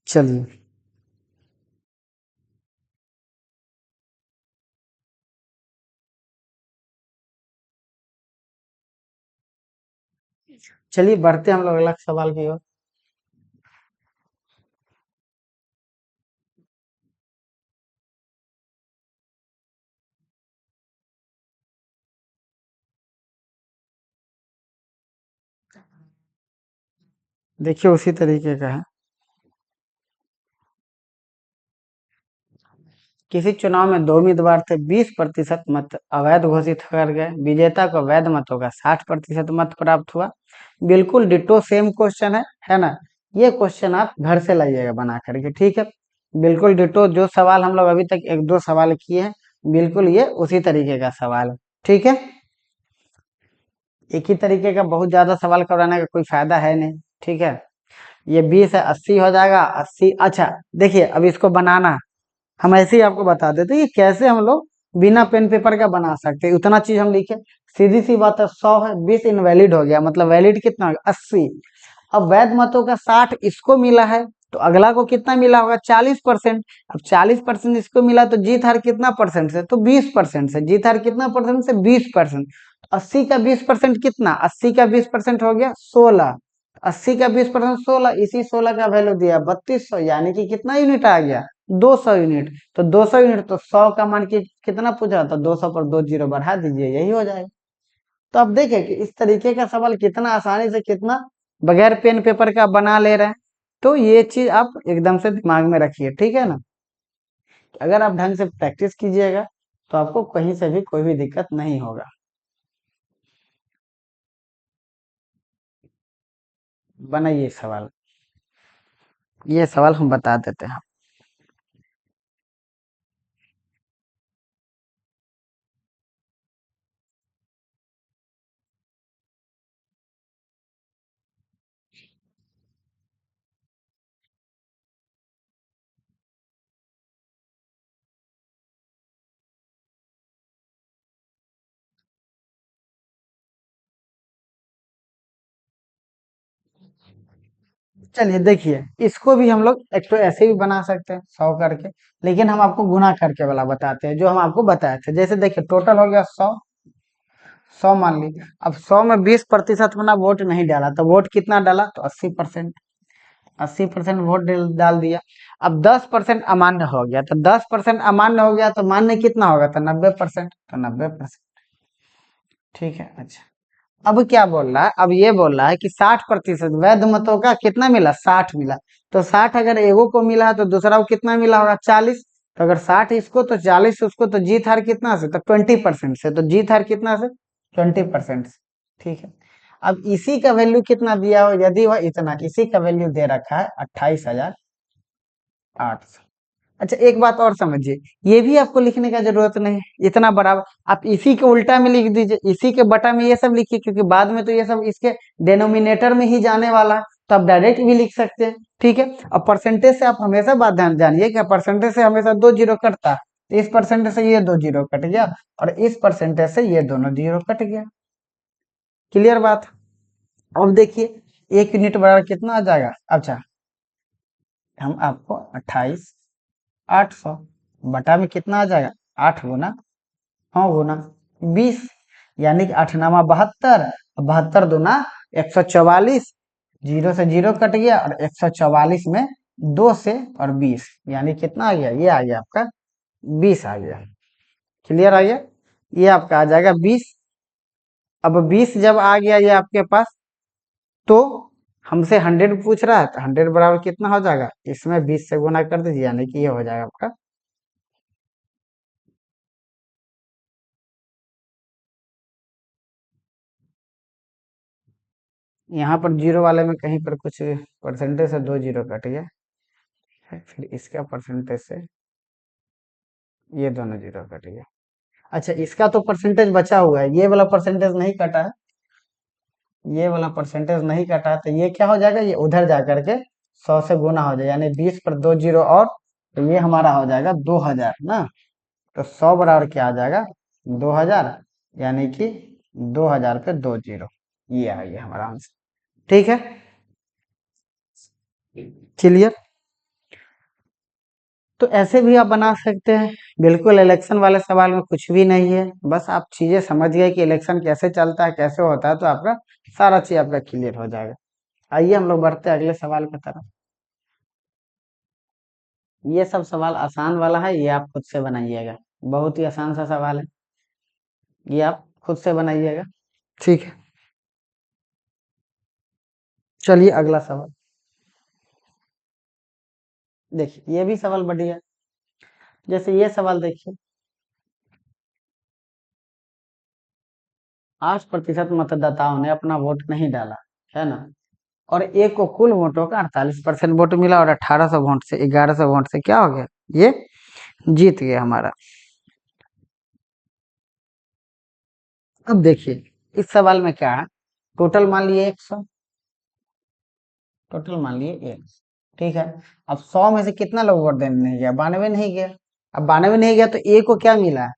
चलिए चलिए बढ़ते हैं हम लोग अगला सवाल की ओर। देखिए उसी तरीके का है, किसी चुनाव में 2 उम्मीदवार थे, 20% मत अवैध घोषित कर गए, विजेता को वैध मतों का 60% मत प्राप्त हुआ। बिल्कुल डिटो सेम क्वेश्चन है ना। ये क्वेश्चन आप घर से लाइएगा बना करके, ठीक है। बिल्कुल डिटो, जो सवाल हम लोग अभी तक 1-2 सवाल किए हैं, बिल्कुल ये उसी तरीके का सवाल है, ठीक है। एक ही तरीके का बहुत ज्यादा सवाल कराने का कोई फायदा है नहीं, ठीक है। ये 20 है, 80 हो जाएगा 80। अच्छा देखिए अब इसको बनाना, हम ऐसे ही आपको बता देते हैं कि कैसे हम लोग बिना पेन पेपर का बना सकते हैं, उतना चीज हम लिखे। सीधी सी बात है, 100 है, 20 इनवैलिड हो गया, मतलब वैलिड कितना होगा 80। अब वैध मतों का 60 इसको मिला है, तो अगला को कितना मिला होगा 40%। अब 40% इसको मिला, तो जीत हार कितना परसेंट से, तो 20% से, जीत हार कितना परसेंट से 20%। 80 का 20% कितना, 80 का 20% हो गया 16, 80 का 20% 16, इसी 16 का वैल्यू दिया 3200, यानी कि कितना यूनिट आ गया 200 यूनिट। तो 200 यूनिट, तो 100 का मान की कितना पूछा, तो 200 पर 2 जीरो बढ़ा दीजिए, यही हो जाएगा। तो अब देखें कि इस तरीके का सवाल कितना आसानी से, कितना बगैर पेन पेपर का बना ले रहे हैं। तो ये चीज आप एकदम से दिमाग में रखिए, ठीक है ना। अगर आप ढंग से प्रैक्टिस कीजिएगा तो आपको कहीं से भी कोई भी दिक्कत नहीं होगा। बनाइए सवाल, ये सवाल हम बता देते हैं। चलिए देखिए, इसको भी हम लोग एक तो ऐसे भी बना सकते हैं 100 करके, लेकिन हम आपको गुना करके वाला बताते हैं जो हम आपको बताए थे। जैसे देखिए टोटल हो गया 100, 100 मान लीजिए। अब 100 में 20% अपना वोट नहीं डाला तो वोट कितना डाला, तो 80%। 80% वोट डाल दिया। अब 10% अमान्य हो गया, तो 10% अमान्य हो गया तो मान्य कितना होगा, तो 90%, तो 90%। ठीक है, अच्छा। अब क्या बोल रहा है, अब ये बोल रहा है कि 60% वैध मतों का कितना मिला, 60 मिला। तो 60 अगर एगो को मिला तो दूसरा को कितना मिला होगा, 40। तो अगर 60 इसको तो 40 उसको, तो जीत हार कितना से, तो 20% से। तो जीत हार कितना से, 20% से। ठीक है। अब इसी का वैल्यू कितना दिया हो, यदि वह इतना, इसी का वैल्यू दे रखा है 28,800। अच्छा, एक बात और समझिए, ये भी आपको लिखने का जरूरत नहीं है इतना बराबर। आप इसी के उल्टा में लिख दीजिए, इसी के बटा में ये सब लिखिए, क्योंकि बाद में तो ये सब इसके डेनोमिनेटर में ही जाने वाला है। तो आप डायरेक्ट भी लिख सकते हैं। ठीक है। अब परसेंटेज से आप हमेशा बात ध्यान जानिए कि परसेंटेज से हमेशा दो जीरो कटता है। तो इस परसेंटेज से ये दो जीरो कट गया, और इस परसेंटेज से ये दोनों जीरो कट गया। क्लियर बात। अब देखिए, 1 यूनिट बराबर कितना आ जाएगा। अच्छा, हम आपको 28,800 बटा में कितना आ जाएगा, 8 गुना, हाँ गुना 20, यानी कि 8×9 = 72, 72 दूना 144। जीरो से जीरो कट गया, और 144 में 2 से और 20, यानी कितना आ गया, ये आ गया आपका 20 आ गया। क्लियर आ गया, ये आपका आ जाएगा 20। अब 20 जब आ गया ये आपके पास, तो हमसे 100 पूछ रहा है, तो 100 बराबर कितना हो जाएगा, इसमें 20 से गुना कर दीजिए, यानी कि ये हो जाएगा आपका। यहाँ पर जीरो वाले में कहीं पर कुछ परसेंटेज से दो जीरो कट गया है, फिर इसका परसेंटेज से ये दोनों जीरो कट गया। अच्छा, इसका तो परसेंटेज बचा हुआ है, ये वाला परसेंटेज नहीं कटा है, ये वाला परसेंटेज नहीं कटा है। तो ये क्या हो जाएगा, ये उधर जा करके 100 से गुना हो जाएगा, यानी 20 पर दो जीरो और, तो ये हमारा हो जाएगा 2000 ना। तो 100 बराबर क्या आ जाएगा, 2000, यानी कि 2000 पे दो जीरो, ये आ गया हमारा आंसर। ठीक है, क्लियर। तो ऐसे भी आप बना सकते हैं। बिल्कुल इलेक्शन वाले सवाल में कुछ भी नहीं है, बस आप चीजें समझ गए कि इलेक्शन कैसे चलता है, कैसे होता है, तो आपका सारा चीज आपका क्लियर हो जाएगा। आइए हम लोग बढ़ते हैं अगले सवाल की तरफ। ये सब सवाल आसान वाला है, ये आप खुद से बनाइएगा। बहुत ही आसान सा सवाल है, ये आप खुद से बनाइएगा। ठीक है, चलिए अगला सवाल। देखिए, ये भी सवाल बढ़िया है। जैसे ये सवाल देखिए, 8% मतदाताओं ने अपना वोट नहीं डाला, है ना। और एक को कुल वोटों का 48% वोट मिला, और 1800 वोट से, 1100 वोट से क्या हो गया, ये जीत गया हमारा। अब देखिए, इस सवाल में क्या है, टोटल मान लिए 100, टोटल मान लिए 100। ठीक है। अब 100 में से कितना लोग वोट देने नहीं गया, 92 नहीं गया। अब 92 नहीं गया, तो ए को क्या मिला है,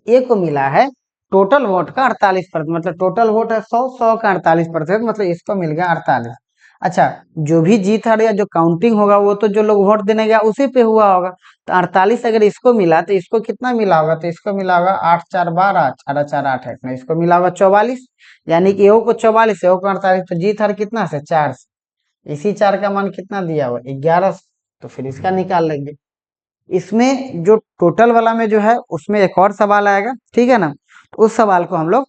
ए को मिला है टोटल वोट का 48%, मतलब टोटल वोट है 100, 100 का 48%, मतलब इसको मिल गया 48। अच्छा, जो भी जीत हार या जो काउंटिंग होगा वो तो जो लोग वोट देने गया उसी पे हुआ होगा। तो 48 अगर इसको मिला तो इसको कितना मिला होगा, तो इसको मिला होगा 8×4 = 12, 4×4 = 8 में इसको मिला होगा 44, यानी कि एगो को 44, एगो को 48, तो जीत हार कितना से, 4 से। इसी 4 का मान कितना दिया हुआ, 11। तो फिर इसका निकाल लेंगे। इसमें जो टोटल वाला में जो है उसमें एक और सवाल आएगा, ठीक है ना। तो उस सवाल को हम लोग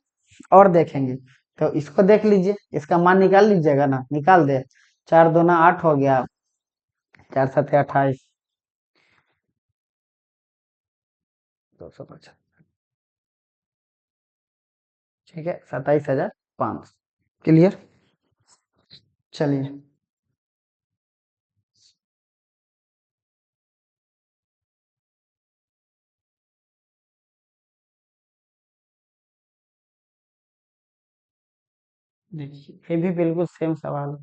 और देखेंगे। तो इसको देख लीजिए, इसका मान निकाल लीजिएगा ना, निकाल दे। 4×2 = 8 हो गया, 4×7 = 28, 250। ठीक है, 27,500। क्लियर। चलिए, देखिए ये भी बिल्कुल सेम सवाल है।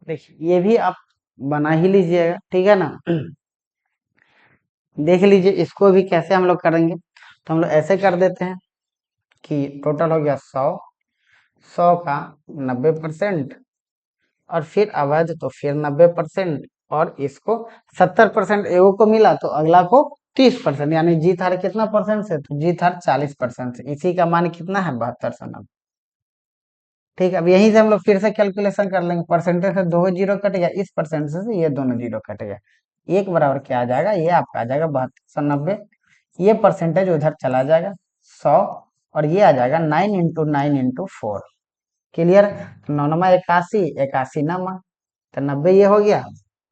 देखिए, ये भी आप बना ही लीजिएगा, ठीक है ना। देख लीजिए इसको भी कैसे हम लोग करेंगे। तो हम लोग ऐसे कर देते हैं कि टोटल हो गया 100, 100 का 90%, और फिर अवैध तो फिर 90%, और इसको 70% एगो को मिला तो अगला को 30%, यानी जीत हार कितना परसेंट से, तो जीत हार 40% से। इसी का मान कितना है, 72 से 90। ठीक है, अब यहीं से हम लोग फिर से कैलकुलेशन कर लेंगे। परसेंटेज से दो जीरो कट गया, इस परसेंटेज से ये दोनों जीरो कट गया, एक बराबर क्या आ जाएगा, ये आपका आ जाएगा 7290। ये परसेंटेज उधर चला जाएगा 100, और ये आ जाएगा 9 × 9 × 4। क्लियर। तो 9 नमा 81, 81 नमा, तो 90 ये हो गया,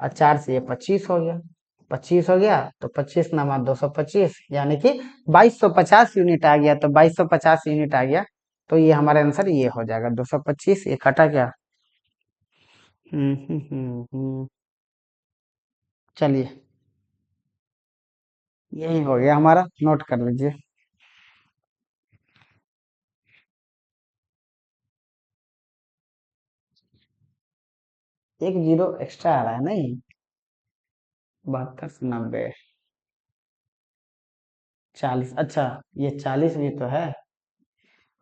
और 4 से ये 25 हो गया, 25 हो गया, तो 25 नमा 225, यानी कि 2250 यूनिट आ गया। तो 2250 यूनिट आ गया, तो ये हमारा आंसर ये हो जाएगा 225। ये कटा क्या। चलिए, यही हो गया हमारा, नोट कर लीजिए। एक जीरो एक्स्ट्रा आ रहा है नहीं, 72 से 90, 40। अच्छा, ये 40 भी तो है,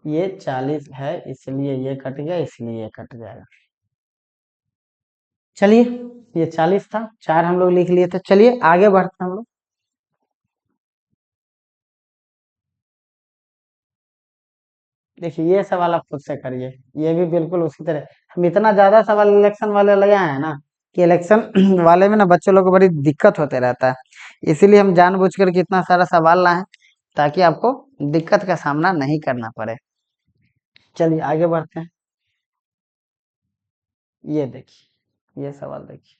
ये 40 है, इसलिए ये कट गया, इसलिए ये कट जाएगा। चलिए, ये 40 था, 4 हम लोग लिख लिए थे। चलिए आगे बढ़ते हैं हम लोग। देखिए, ये सवाल आप खुद से करिए, ये भी बिल्कुल उसी तरह। हम इतना ज्यादा सवाल इलेक्शन वाले लगाए हैं ना, कि इलेक्शन वाले में ना बच्चों लोग को बड़ी दिक्कत होते रहता है, इसीलिए हम जानबूझकर के इतना सारा सवाल लाए हैं, ताकि आपको दिक्कत का सामना नहीं करना पड़े। चलिए आगे बढ़ते हैं। ये देखिए, ये सवाल देखिए।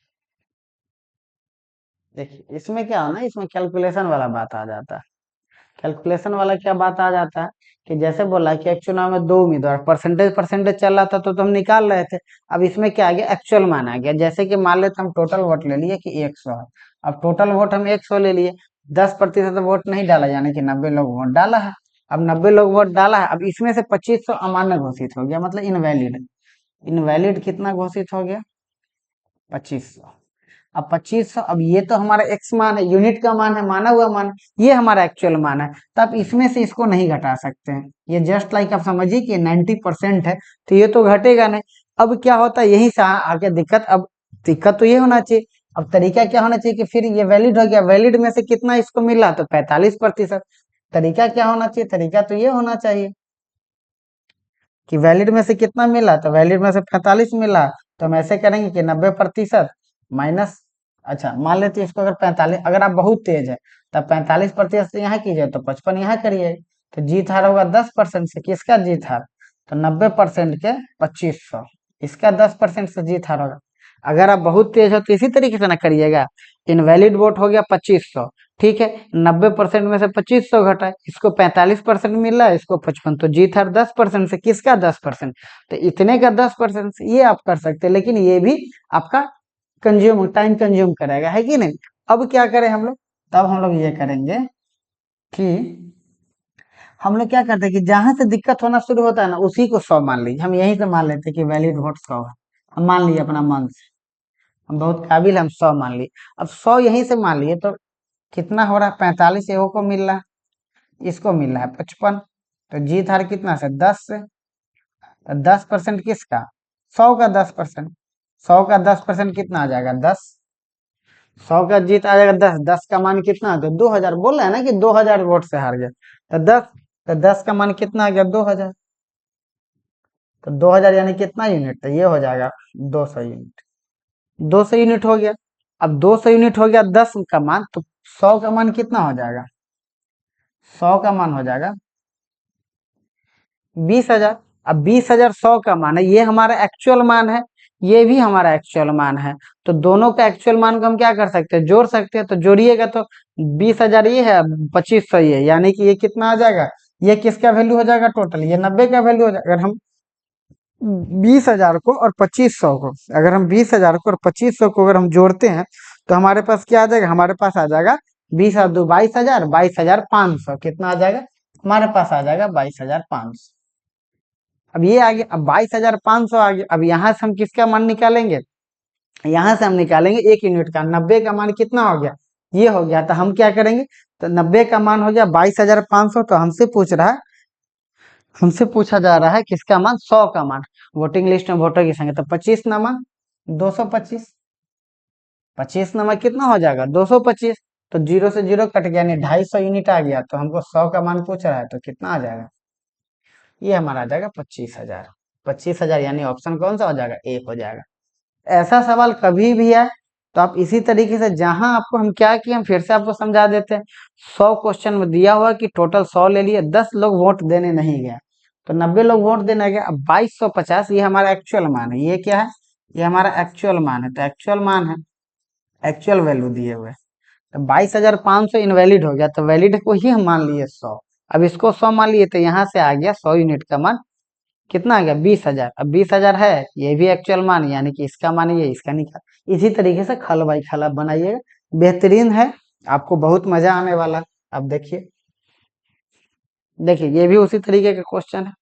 देखिए इसमें क्या होना है, इसमें कैलकुलेशन वाला बात आ जाता है। कैलकुलेशन वाला क्या बात आ जाता है, कि जैसे बोला कि एक चुनाव में दो उम्मीदवार, परसेंटेज परसेंटेज चल रहा था, तो हम निकाल रहे थे। अब इसमें क्या आ गया, एक्चुअल मान आ गया। जैसे कि मान लेते हम टोटल वोट ले लिए कि 100 है। अब टोटल वोट हम 100 ले लिए, 10% वोट नहीं डाला, यानी कि 90 लोग वोट डाला है। अब 90 लोग वोट डाला है, अब इसमें से 2500 अमान्य घोषित हो गया, मतलब इनवैलिड। इनवैलिड कितना घोषित हो गया, 2500। अब 2500, अब ये तो हमारा एक्स मान है, यूनिट का मान है, माना हुआ मान है, ये हमारा एक्चुअल मान है। तो आप इसमें से इसको नहीं घटा सकते हैं, ये जस्ट लाइक आप समझिए कि 90% है, तो ये तो घटेगा नहीं। अब क्या होता है, यही से आके दिक्कत। अब दिक्कत तो ये होना चाहिए, अब तरीका क्या होना चाहिए, कि फिर ये वैलिड हो गया, वैलिड में से कितना इसको मिला, तो 45%। तरीका क्या होना चाहिए, तरीका तो ये होना चाहिए कि वैलिड में से कितना मिला, तो वैलिड में से 45 मिला, तो हम ऐसे करेंगे कि 90% माइनस। अच्छा, मान लेते हैं इसको, अगर 45, अगर आप बहुत तेज है, तब 45% यहाँ कीजिए, तो 55 यहाँ करिए। तो जीत हार होगा 10% से, किसका जीत हार, तो 90% के 2500, इसका 10% से जीत हार होगा। अगर आप बहुत तेज हो तो इसी तरीके से ना करिएगा। इनवैलिड वोट हो गया 2500, ठीक है, 90% में से 2500 घटा, इसको 45% मिला है, इसको 55, तो जीत हार 10% से, किसका 10%, तो इतने का 10% से। ये आप कर सकते हैं, लेकिन ये भी आपका कंज्यूम, टाइम कंज्यूम करेगा, है कि नहीं। अब क्या करें हम लोग, तब हम लोग ये करेंगे कि हम लोग क्या करते हैं, कि जहां से दिक्कत होना शुरू होता है ना, उसी को 100 मान लीजिए। हम यहीं से मान लेते हैं कि वैलिड वोट 100 है, हम मान लिए अपना मन से, हम बहुत काबिल, हम 100 मान लिए। अब 100 यहीं से मान लिए, तो कितना हो रहा है, 45 एगो को मिल रहा है, इसको मिल रहा है 55, तो जीत हार कितना से, 10 से। तो 10% किसका, 100 का 10%, 100 का 10% कितना आ जाएगा, 10। 100 का जीत आ जाएगा 10, 10 का मान कितना, तो 2000। बोल रहे हैं ना कि 2000 वोट से हार गया, तो 10, तो 10 का मान कितना आ गया, 2000। तो 2000 यानी कितना यूनिट, तो ये हो जाएगा 200 यूनिट। 200 यूनिट हो गया। अब 200 यूनिट हो गया 10 का मान, तो 100 का मान कितना हो जाएगा, 100 का मान हो जाएगा 20,000। अब 20,000 100 का मान है, ये हमारा एक्चुअल मान है, ये भी हमारा एक्चुअल मान है। तो दोनों का एक्चुअल मान को हम क्या कर सकते हैं, जोड़ सकते हैं। तो जोड़िएगा तो 20,000 ये है, 2500 ये, यानी कि ये कितना आ जाएगा, ये किसका वैल्यू हो जाएगा, टोटल ये 90 का वैल्यू हो जाएगा। अगर हम 20,000 को और 2500 को, अगर हम 20,000 को और 2500 को अगर हम जोड़ते हैं, तो हमारे पास क्या आ जाएगा, हमारे पास आ जाएगा 20 और 2 22,000, 22,500 कितना आ जाएगा, हमारे पास आ जाएगा 22,500। अब ये आ गया, अब 22,500 आ गया। अब यहाँ से हम किसका मान निकालेंगे, यहाँ से हम निकालेंगे एक यूनिट का। 90 का मान कितना हो गया, ये हो गया। तो हम क्या करेंगे, तो 90 का मान हो गया 22,500, तो हमसे पूछ रहा है हमसे पूछा जा रहा है किसका मान, 100 का मान। वोटिंग लिस्ट में वोटर की संख्या, तो 25 नमा 225। 25 नमा कितना हो जाएगा, 225। तो जीरो से जीरो कट गया, यानी 250 यूनिट आ गया। तो हमको 100 का मान पूछ रहा है, तो कितना आ जाएगा, ये हमारा आ जाएगा 25,000। 25,000 यानी ऑप्शन कौन सा हो जाएगा, ए हो जाएगा। ऐसा सवाल कभी भी आए तो आप इसी तरीके से, जहां आपको हम क्या किए, हम फिर से आपको समझा देते हैं। 100 क्वेश्चन में दिया हुआ कि टोटल 100 ले लिए, 10 लोग वोट देने नहीं गए, तो 90 लोग वोट देने गए। अब 2250 ये हमारा एक्चुअल मान है, ये क्या है, ये हमारा एक्चुअल मान है। तो एक्चुअल मान है, एक्चुअल वैल्यू दिए हुए, तो 22,500 इनवैलिड हो गया, तो वैलिड को ही हम मान लिए 100। अब इसको 100 मान लिए, तो यहाँ से आ गया 100 यूनिट का मान कितना आ गया, 20,000। अब 20,000 है, ये भी एक्चुअल मान, यानी कि इसका मान ये, इसका निकाल। इसी तरीके से खल बाई खल आप बनाइएगा, बेहतरीन है, आपको बहुत मजा आने वाला। अब देखिए, देखिए ये भी उसी तरीके का क्वेश्चन है।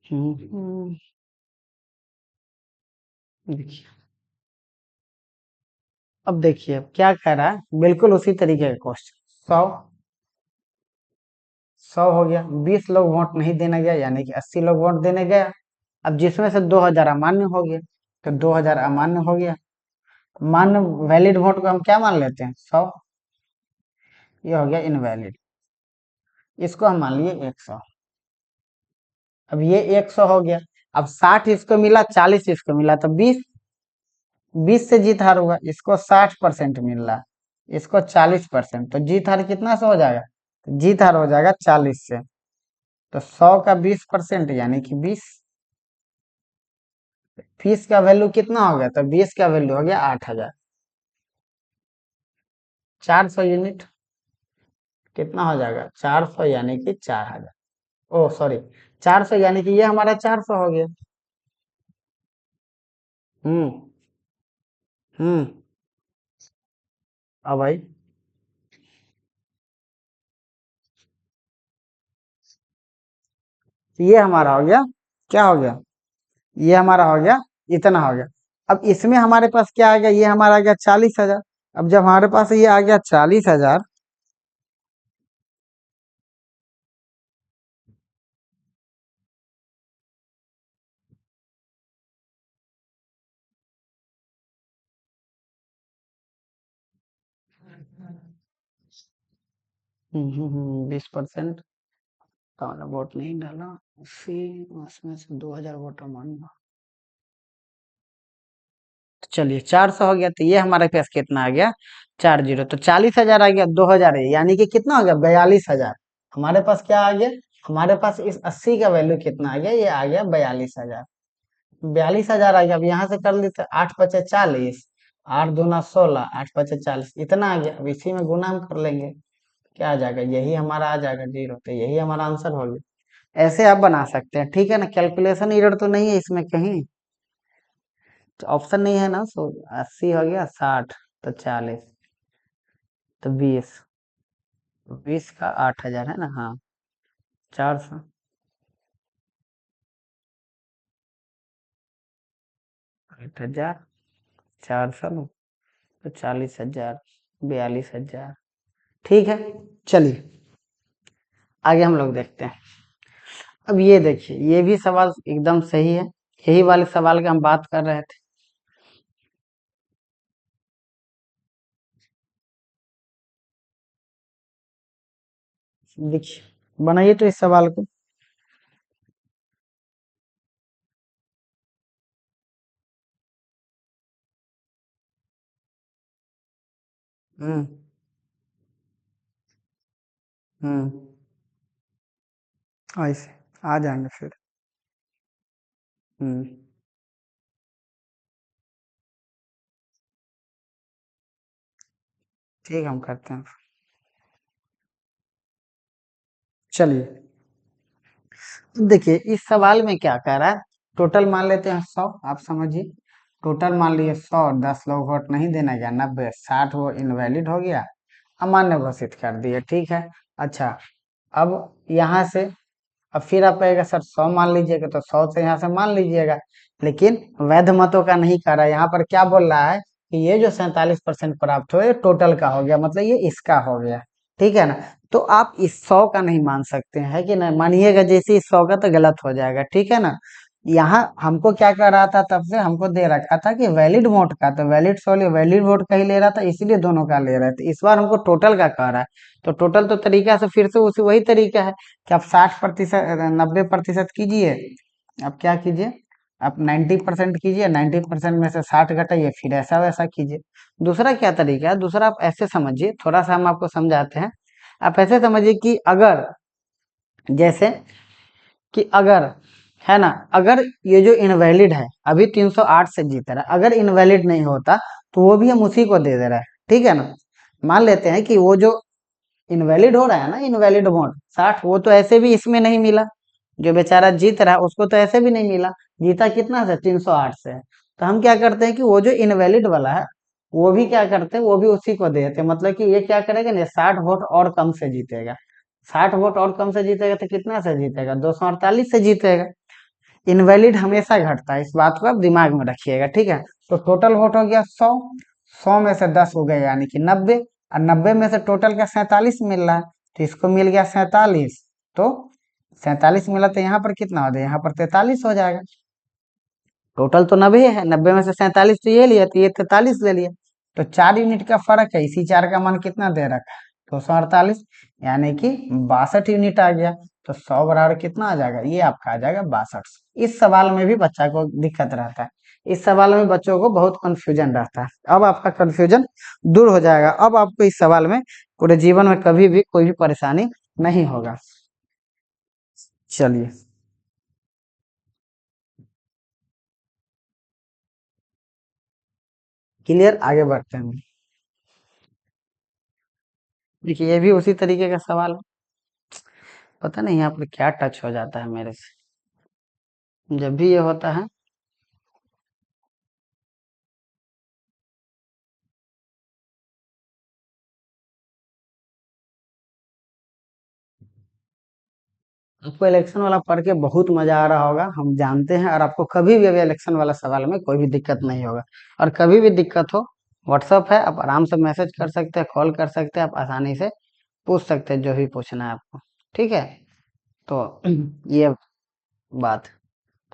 हम्म, देखिए, अब देखिए अब क्या कह रहा है, बिल्कुल उसी तरीके का क्वेश्चन। 100 हो गया, 20 लोग वोट नहीं देने गया, यानी कि 80 लोग वोट देने गया। अब जिसमें से 2000 अमान्य हो गया, तो 2000 अमान्य हो गया। मान्य वैलिड वोट को हम क्या मान लेते हैं, 100। ये हो गया इनवैलिड, इसको हम मान लिए 100। अब ये 100 हो गया। अब 60 इसको मिला, 40 इसको मिला, तो 20, 20 से जीत हार हुआ, इसको 60% मिल रहा, इसको 40%, तो जीत हार कितना से हो जाएगा, तो जीत हार हो जाएगा 40 से। तो 100 का 20% यानी कि 20। 20 का वैल्यू कितना हो गया, तो 20 का वैल्यू हो गया 8,000। 400 यूनिट कितना हो जाएगा, 400 यानी कि 4,000। ओ सॉरी, 400 यानी कि ये हमारा 400 हो गया। हम्म। हम्म। अब भाई, ये हमारा हो गया, क्या हो गया, ये हमारा हो गया, इतना हो गया। अब इसमें हमारे पास क्या आ गया, ये हमारा आ गया 40,000। अब जब हमारे पास ये आ गया 40,000, हम्म, 20%, तो मैंने वोट नहीं डाला, फिर उसमें से 2,000 वोट मांगा। तो चलिए 400 हो गया, तो ये हमारे पास कितना आ गया, 40, तो 40,000 आ गया, 2,000 है, यानी कि कितना हो गया, 42,000। हमारे पास क्या आ गया, हमारे पास इस 80 का वैल्यू कितना आ गया, ये आ गया 42,000। 42,000 आ गया। अब यहाँ से कर लेते, 8 × 5 = 40, 8 × 2 = 16, 8 × 5 = 40, इतना आ गया। अब इसी में गुना हम कर लेंगे, क्या आ जाएगा, यही हमारा आ जाएगा 0, तो यही हमारा आंसर हो गया। ऐसे आप बना सकते हैं, ठीक है ना, कैलकुलेशन एरर तो नहीं है इसमें कहीं, तो ऑप्शन नहीं है ना, सो 80 हो गया, 60, तो 40, तो 20, 20 का 8,000 है ना, हाँ, 400, 8,000, 400, तो 40,000, 42,000। ठीक है, चलिए आगे हम लोग देखते हैं। अब ये देखिए, ये भी सवाल एकदम सही है, यही वाले सवाल की हम बात कर रहे थे। देखिए, बनाइए तो इस सवाल को। हम्म। हम्म। ऐसे आ जाएंगे फिर। हम्म। ठीक, हम करते हैं। चलिए, देखिए इस सवाल में क्या कह रहा है, टोटल मान लेते हैं 100, आप समझिए। टोटल मान लिए 100, 10 लोग वोट नहीं देने गया, 90, 60 वो इनवैलिड हो गया, अमान्य घोषित कर दिए, ठीक है। अच्छा, अब यहाँ से, अब फिर आप कहेगा सर 100 मान लीजिएगा, तो 100 से यहाँ से मान लीजिएगा, लेकिन वैध मतों का नहीं कर रहा है, यहाँ पर क्या बोल रहा है कि ये जो 47% प्राप्त हो, ये टोटल का हो गया, मतलब ये इसका हो गया, ठीक है ना। तो आप इस 100 का नहीं मान सकते हैं, है कि नहीं? मानिएगा जैसे इस 100 का तो गलत हो जाएगा, ठीक है ना? यहाँ हमको क्या कर रहा था, तब से हमको दे रखा था कि वैलिड वोट का, तो वैलिड सॉरी वैलिड वोट का ही ले रहा था, इसीलिए दोनों का ले रहे थे। इस बार हमको टोटल का कह रहा है, तो टोटल तो तरीका से फिर से उसी वही तरीका है कि आप 60% 90% कीजिए। आप क्या कीजिए, आप 90% कीजिए, 90% में से 60 घटाइए, फिर ऐसा वैसा कीजिए। दूसरा क्या तरीका है, दूसरा आप ऐसे समझिए, थोड़ा सा हम आपको समझाते हैं। आप ऐसे समझिए कि अगर, जैसे कि अगर, है ना, अगर ये जो इनवैलिड है अभी 308 से जीत रहा है, अगर इनवैलिड नहीं होता तो वो भी हम उसी को दे दे रहा है, ठीक है ना? मान लेते हैं कि वो जो इनवैलिड हो रहा है ना, इनवैलिड वोट 60, वो तो ऐसे भी इसमें नहीं मिला, जो बेचारा जीत रहा है उसको तो ऐसे भी नहीं मिला। जीता कितना से, 308 से। तो हम क्या करते हैं कि वो जो इनवैलिड वाला है वो भी क्या करते हैं, वो भी उसी को दे देते हैं। मतलब कि ये क्या करेगा ना, 60 वोट और कम से जीतेगा। 60 वोट और कम से जीतेगा तो कितना से जीतेगा, 248 से जीतेगा। इनवैलिड हमेशा घटता है, इस बात को आप दिमाग में रखिएगा, ठीक है? तो टोटल वोट हो गया 100, 100 में से 10 हो गए यानी कि 90, और 90 में से टोटल का 47 मिल रहा है, तो इसको मिल गया 47। तो 47 मिला तो यहाँ पर कितना हो जाए, यहाँ पर 43 हो जाएगा। टोटल तो 90 है, 90 में से 47 तो ये लिया, तो ये 43 ले लिया। तो 4 यूनिट का फर्क है, इसी 4 का मान कितना दे रखा है, 248, यानी कि 62 यूनिट आ गया। तो 100 बराबर कितना आ जाएगा, ये आपका आ जाएगा 62। इस सवाल में भी बच्चा को दिक्कत रहता है, इस सवाल में बच्चों को बहुत कंफ्यूजन रहता है। अब आपका कंफ्यूजन दूर हो जाएगा, अब आपको इस सवाल में पूरे जीवन में कभी भी कोई भी परेशानी नहीं होगा। चलिए, क्लियर, आगे बढ़ते हैं। देखिए ये भी उसी तरीके का सवाल है। पता नहीं यहाँ पर क्या टच हो जाता है मेरे से, जब भी ये होता है। आपको इलेक्शन वाला पढ़ के बहुत मजा आ रहा होगा, हम जानते हैं, और आपको कभी भी अभी इलेक्शन वाला सवाल में कोई भी दिक्कत नहीं होगा। और कभी भी दिक्कत हो, व्हाट्सअप है, आप आराम से मैसेज कर सकते हैं, कॉल कर सकते हैं, आप आसानी से पूछ सकते हैं जो भी पूछना है आपको, ठीक है? तो ये बात,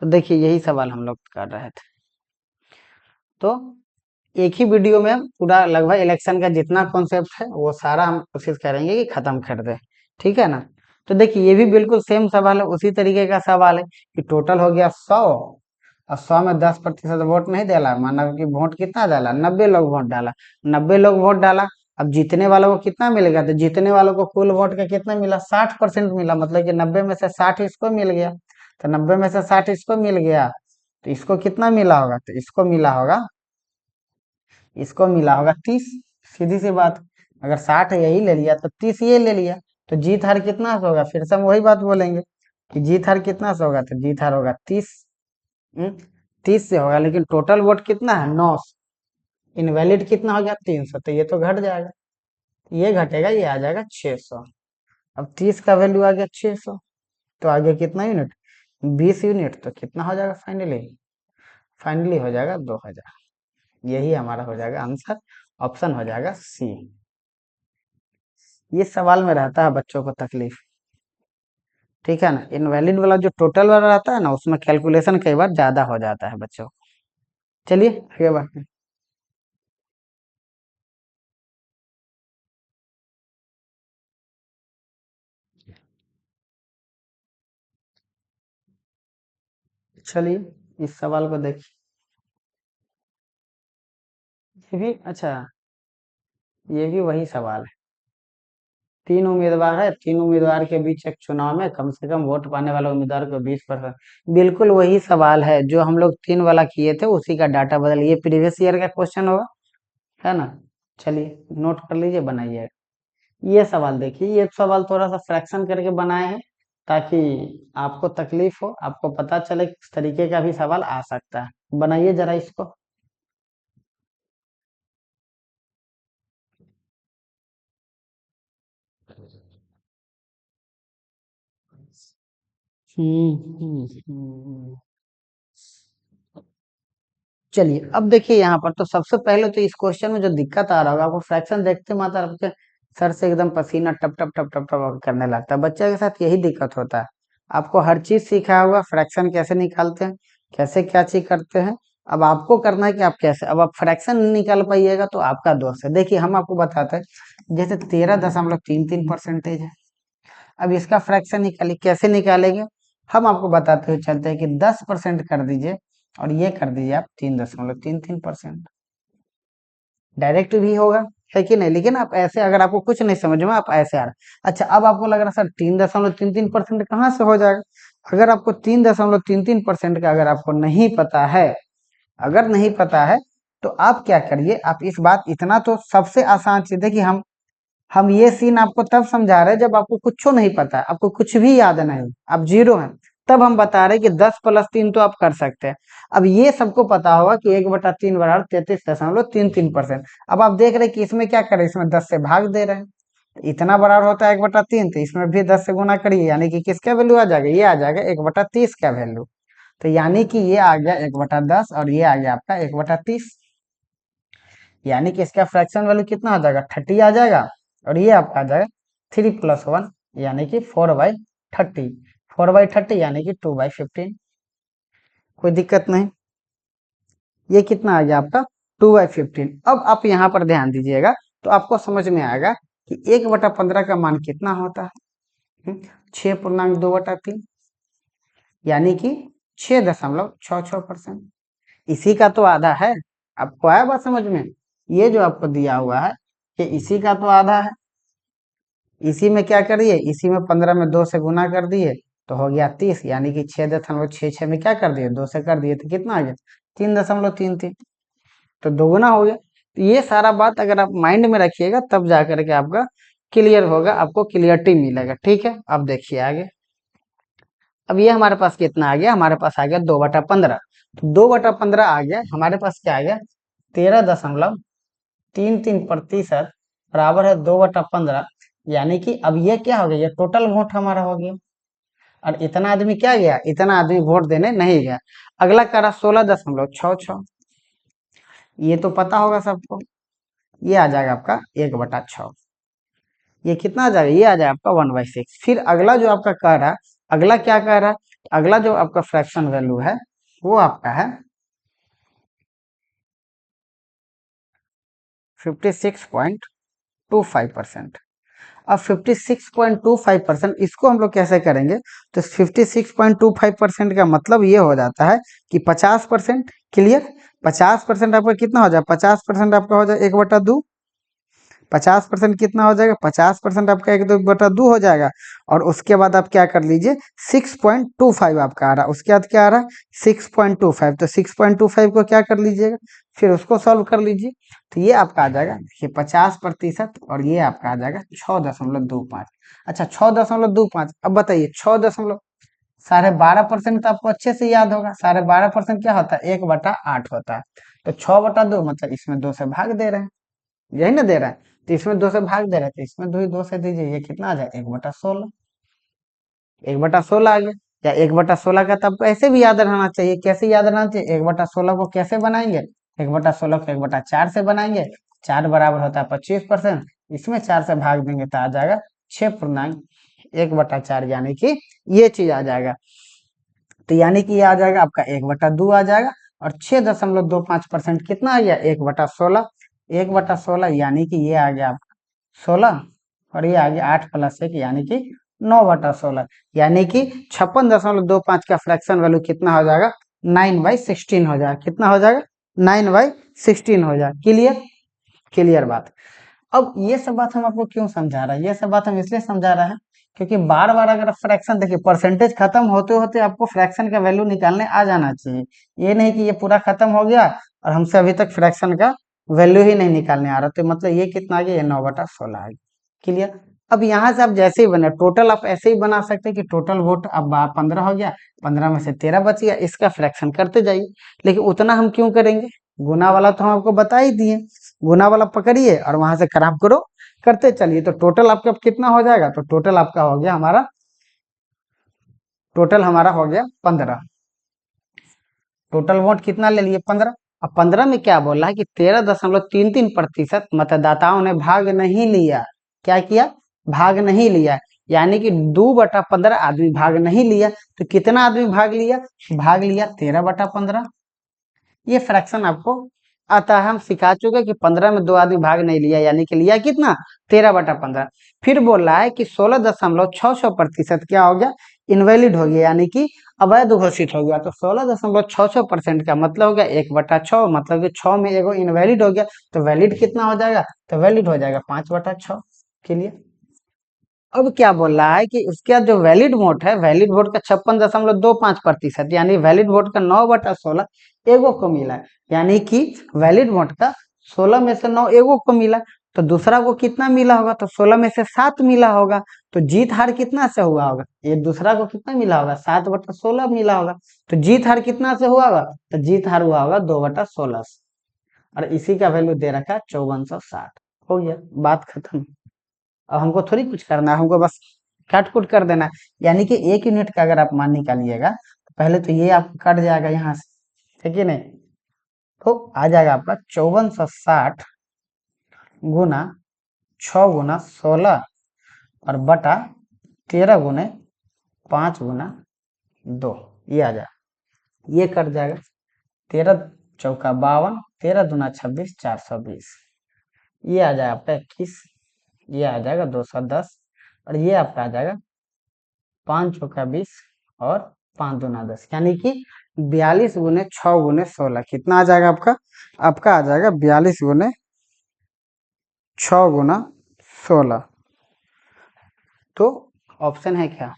तो देखिए यही सवाल हम लोग कर रहे थे। तो एक ही वीडियो में पूरा लगभग इलेक्शन का जितना कॉन्सेप्ट है वो सारा हम कोशिश करेंगे कि खत्म कर दे, ठीक है ना? तो देखिए ये भी बिल्कुल सेम सवाल है, उसी तरीके का सवाल है कि टोटल हो गया 100, और 100 में 10% वोट नहीं डाला, माना कि वोट कितना डाला, 90 लोग वोट डाला, 90 लोग वोट डाला। अब जीतने वालों को कितना मिलेगा, तो जीतने वालों को कुल वोट का कितना मिला, 60% मिला, मतलब कि 90 में से 60 इसको मिल गया। तो 90 में से 60 इसको मिल गया, तो इसको कितना मिला होगा, तो इसको मिला होगा 30। सीधी सी बात, अगर 60 यही ले लिया तो 30 ये ले लिया, तो जीत हार कितना से होगा, फिर से हम वही बात बोलेंगे कि जीत हार कितना से होगा, तो जीत हार होगा 30। 30 से होगा, लेकिन टोटल वोट कितना है, 900। इनवैलिड कितना हो गया, 300, तो ये तो घट जाएगा, ये घटेगा, ये आ जाएगा 600। अब 30 का वैल्यू आ गया 600, तो आगे कितना यूनिट, 20 यूनिट, तो कितना हो जाएगा फाइनली, फाइनली हो जाएगा 2000। यही हमारा हो जाएगा आंसर, ऑप्शन हो जाएगा सी। ये सवाल में रहता है बच्चों को तकलीफ, ठीक है ना? इनवैलिड वाला जो टोटल वाला रहता है ना, उसमें कैलकुलेशन कई बार ज्यादा हो जाता है बच्चों को। चलिए आगे बढ़ते हैं। चलिए इस सवाल को देखिए, ये भी अच्छा, ये भी वही सवाल है। 3 उम्मीदवार है, 3 उम्मीदवार के बीच एक चुनाव में कम से कम वोट पाने वाला उम्मीदवार को 20%। बिल्कुल वही सवाल है जो हम लोग 3 वाला किए थे, उसी का डाटा बदल, ये प्रीवियस ईयर का क्वेश्चन होगा, है ना? चलिए नोट कर लीजिए, बनाइए। ये सवाल देखिए, ये सवाल थोड़ा सा फ्रैक्शन करके बनाए हैं ताकि आपको तकलीफ हो, आपको पता चले किस तरीके का भी सवाल आ सकता है। बनाइए जरा इसको। हम्म। चलिए अब देखिए यहाँ पर, तो सबसे पहले तो इस क्वेश्चन में जो दिक्कत आ रहा होगा आपको, फ्रैक्शन देखते मात्र आपके सर से एकदम पसीना टप टप टप टप टप करने लगता है। बच्चे के साथ यही दिक्कत होता है। आपको हर चीज सीखा होगा, फ्रैक्शन कैसे निकालते हैं, कैसे क्या चीज करते हैं। अब आपको करना है कि आप कैसे, अब आप फ्रैक्शन नहीं निकाल पाइएगा तो आपका दोष है। देखिए हम आपको बताते हैं, जैसे 13.33% है। अब इसका फ्रैक्शन निकालिए, कैसे निकालेंगे, हम आपको बताते हुए चलते हैं कि 10% कर दीजिए और ये कर दीजिए आप 3.33%। डायरेक्ट भी होगा, है कि नहीं। लेकिन आप ऐसे, अगर आपको कुछ नहीं समझ में, आप ऐसे आ रहा। अच्छा, अब आपको लग रहा सर 3.33% कहाँ से हो जाएगा। अगर आपको 3.33% का अगर आपको नहीं पता है, अगर नहीं पता है तो आप क्या करिए, आप इस बात, इतना तो सबसे आसान चीज है कि हम ये सीन आपको तब समझा रहे हैं जब आपको कुछ नहीं पता है, आपको कुछ भी याद नहीं, आप जीरो हैं। तब हम बता रहे हैं कि 10+3 तो आप कर सकते हैं। अब ये सबको पता होगा कि 1/3 बराबर 33.33%। अब आप देख रहे हैं कि इसमें क्या करें, इसमें 10 से भाग दे रहे हैं। इतना बराबर होता है 1/3, तो इसमें भी 10 से गुना करिए, यानी कि किसका वैल्यू आ जाएगा, ये आ जाएगा 1/30 का वैल्यू। तो यानी कि ये आ गया 1/10 और ये आ गया आपका 1/30। यानी कि इसका फ्रैक्शन वैल्यू कितना आ जाएगा, 30 आ जाएगा। और ये आपका आ जाएगा 3+1 यानी कि 4/30। 4/30 यानी कि 2/15। कोई दिक्कत नहीं। ये कितना आ गया आपका 2/15। अब आप यहाँ पर ध्यान दीजिएगा तो आपको समझ में आएगा कि 1/15 का मान कितना होता है, 6.2/3 यानी कि 6.66%। इसी का तो आधा है। आपको आया बात समझ में। ये जो आपको दिया हुआ है कि इसी का तो आधा है। इसी में क्या करिए, इसी में 15 में 2 से गुना कर दिए तो हो गया 30, यानी कि 6.66 में क्या कर दिए, 2 से कर दिए तो कितना आ गया 3.33। तो दोगुना हो गया। तो ये सारा बात अगर आप माइंड में रखिएगा तब जा करके आपका क्लियर होगा, आपको क्लियरिटी मिलेगा। ठीक है, अब देखिए आगे। अब ये हमारे पास कितना आ गया, हमारे पास आ गया 2/15। तो 2/15 आ गया, हमारे पास क्या आ गया 13.33% बराबर है 2/15। यानी कि अब ये क्या हो गया, ये टोटल वोट हमारा हो गया। और इतना आदमी क्या गया, इतना आदमी वोट देने नहीं गया। अगला करा 16.66, ये तो पता होगा सबको। ये आ जाएगा आपका 1/6। ये कितना आ जाएगा, ये आ जाएगा आपका 1/6। फिर अगला जो आपका कह रहा है, अगला क्या कह रहा है, अगला जो आपका फ्रैक्शन वैल्यू है वो आपका है 56.25%। अब 56.25% इसको हम लोग कैसे करेंगे, तो 56.25% का मतलब ये हो जाता है कि 50%। क्लियर, 50% आपका कितना हो जाए, 50% आपका हो जाए 1/2। 50% कितना हो जाएगा, 50% आपका 1/2 हो जाएगा। और उसके बाद आप क्या कर लीजिए, 6.25 आपका आ रहा है, उसके बाद क्या आ रहा है 6.25। तो 6.25 को क्या कर लीजिएगा, फिर उसको सॉल्व कर लीजिए। तो ये आपका आ जाएगा, देखिए 50% और ये आपका आ जाएगा 6.25। अच्छा 6.25, अब बताइए 6.12% तो आपको अच्छे से याद होगा। 12.5% क्या होता है, 1/8 होता है। तो 6/2 मतलब इसमें 2 से भाग दे रहे हैं, यही ना दे रहा है। तो इसमें 2 से भाग दे रहा है, तो इसमें 2 से दीजिए, ये कितना आ जाए 1/16। 1/16 आ गया। या 1/16 का तो आपको ऐसे भी याद रहना चाहिए। कैसे याद रहना चाहिए, 1/16 को कैसे बनाएंगे, 1/16 को 1/4 से बनाएंगे। 4 बराबर होता है 25%, इसमें 4 से भाग देंगे तो आ जाएगा 6.1/4, यानी कि ये चीज आ जाएगा। तो यानी कि ये आ जाएगा आपका 1/2 आ जाएगा। और 6.25% कितना आ गया, 1/16। 1/16 यानी कि ये आ गया आपका 16, और ये आ गया 8+1 यानी कि 9/16। यानी कि 56.25 का फ्रैक्शन वैल्यू कितना हो जाएगा, 9/16 हो जाएगा। कितना हो जाएगा, 9/16 हो जाएगा। क्लियर, क्लियर बात। अब ये सब बात हम आपको क्यों समझा रहे हैं, ये सब बात हम इसलिए समझा रहे हैं क्योंकि बार बार अगर फ्रैक्शन, देखिए परसेंटेज खत्म होते होते आपको फ्रैक्शन का वैल्यू निकालने आ जाना चाहिए। ये नहीं कि ये पूरा खत्म हो गया और हमसे अभी तक फ्रैक्शन का वैल्यू ही नहीं निकालने आ रहा, तो मतलब ये कितना आ गया, ये 9/16 आ गया। क्लियर। अब यहाँ से आप जैसे ही बने टोटल, आप ऐसे ही बना सकते हैं कि टोटल वोट अब 15 हो गया, 15 में से 13 बच गया, इसका फ्रैक्शन करते जाइए। लेकिन उतना हम क्यों करेंगे, गुना वाला तो हम आपको बता ही दिए। गुना वाला पकड़िए और वहां से खराब करो, करते चलिए। तो टोटल आपका कितना हो जाएगा, तो टोटल आपका हो गया हमारा, टोटल हमारा हो गया 15। टोटल वोट कितना ले लिए, 15। अब 15 में क्या बोल रहा है कि 13.33% मतदाताओं ने भाग नहीं लिया। क्या किया, भाग नहीं लिया, यानी कि 2/15 आदमी भाग नहीं लिया। तो कितना आदमी भाग लिया, भाग लिया 13/15। ये फ्रैक्शन आपको आता है, हम सिखा चुके कि 15 में 2 आदमी भाग नहीं लिया, यानी कि लिया कितना, 13/15। फिर बोल रहा है कि 16.66% क्या हो गया, इनवैलिड हो गया, यानी कि अवैध घोषित हो गया। तो 16.66% का मतलब हो गया 1/6, मतलब कि 6 में एगो इनवैलिड हो गया। तो वैलिड कितना हो जाएगा, तो वैलिड हो जाएगा 5/6 के लिए। अब क्या बोल रहा है कि उसके बाद जो वैलिड वोट है, वैलिड वोट का 56.25%, यानी वैलिड वोट का 9/16 एगो को मिला, यानी कि वैलिड वोट का 16 में से 9 एगो को मिला। तो दूसरा को कितना मिला होगा, तो 16 में से 7 मिला होगा। तो जीत हार कितना से हुआ होगा, ये दूसरा को कितना मिला होगा, 7/16 मिला होगा। तो जीत हार कितना से हुआ होगा, तो जीत हार हुआ होगा 2/16 से। और इसी का वैल्यू दे रखा है 5460। हो गया, बात खत्म। अब हमको थोड़ी कुछ करना है, हमको बस काट कुट कर देना है। यानी कि 1 यूनिट का अगर आप मान निकालिएगा, तो पहले तो ये आपका कट जाएगा यहाँ से, ठीक है नहीं, तो आ जाएगा आपका 5460 गुना 6 गुना 16 और बटा 13 गुने 5 गुना 2, ये आ जाएगा, ये कट जाएगा। 13 चौका 52, 13 दूना 26, 420, ये आ जाएगा आपका 21, ये आ जाएगा 210, और ये आपका आ जाएगा 5 चौका 20 और 5 दूना 10, यानी कि 42 गुने 6 गुने 16 कितना आ जाएगा आपका, आपका आ जाएगा 42 गुने 6 गुना 16। तो ऑप्शन है क्या,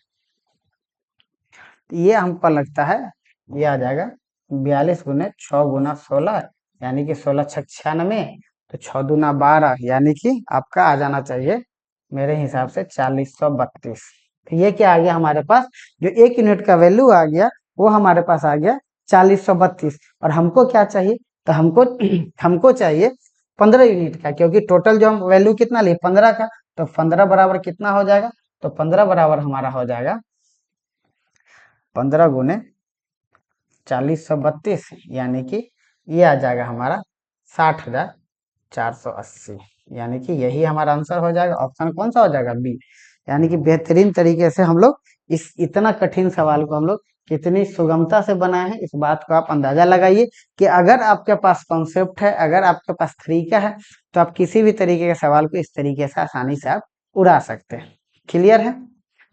ये हमको लगता है ये आ जाएगा 42 गुने 6 गुना 16, यानी कि 16×6 = 96, तो 6 दूना 12, यानी कि आपका आ जाना चाहिए मेरे हिसाब से 4032। तो ये क्या आ गया हमारे पास, जो 1 यूनिट का वैल्यू आ गया वो हमारे पास आ गया 4032। और हमको क्या चाहिए, तो हमको हमको चाहिए 15 यूनिट का, क्योंकि टोटल जो हम वैल्यू कितना लिए 15 का। तो 15 बराबर कितना हो जाएगा, तो 15 बराबर हमारा हो जाएगा 15 गुने 4032, यानी कि ये आ जाएगा हमारा 60,480, यानी कि यही हमारा आंसर हो जाएगा। ऑप्शन कौन सा हो जाएगा, बी। यानी कि बेहतरीन तरीके से हम लोग इस इतना कठिन सवाल को हम लोग कितनी सुगमता से बनाए हैं, इस बात को आप अंदाजा लगाइए कि अगर आपके पास कॉन्सेप्ट है, अगर आपके पास तरीका है, तो आप किसी भी तरीके के सवाल को इस तरीके से आसानी से आप उड़ा सकते हैं। क्लियर है।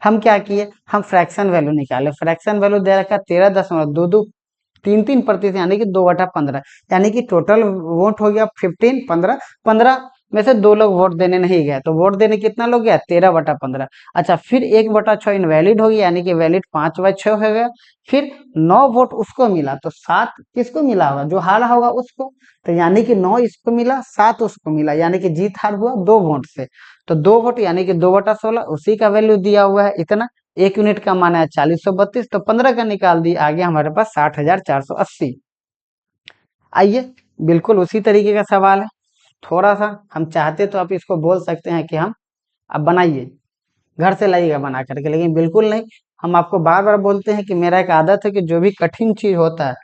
हम क्या किए, हम फ्रैक्शन वैल्यू निकाले, फ्रैक्शन वैल्यू दे रखा 13.2233%, यानी कि 2/15, यानी कि टोटल वोट हो गया 15, 15, 15 में से 2 लोग वोट देने नहीं गए, तो वोट देने कितना लोग गया, 13/15। अच्छा, फिर 1/6 इनवैलिड हो गया, यानी कि वैलिड 5/6 हो गया। फिर 9 वोट उसको मिला, तो 7 किसको मिला होगा, जो हारा होगा उसको। तो यानी कि 9 इसको मिला, 7 उसको मिला, यानी कि जीत हार हुआ 2 वोट से। तो 2 वोट यानी कि 2/16, उसी का वैल्यू दिया हुआ है इतना। 1 यूनिट का माना है 4032, तो 15 का निकाल दिया, आ गया हमारे पास 60,480। आइए, बिल्कुल उसी तरीके का सवाल है। थोड़ा सा हम चाहते तो आप इसको बोल सकते हैं कि हम आप बनाइए, घर से लाइएगा बना करके, लेकिन बिल्कुल नहीं। हम आपको बार बार बोलते हैं कि मेरा एक आदत है कि जो भी कठिन चीज होता है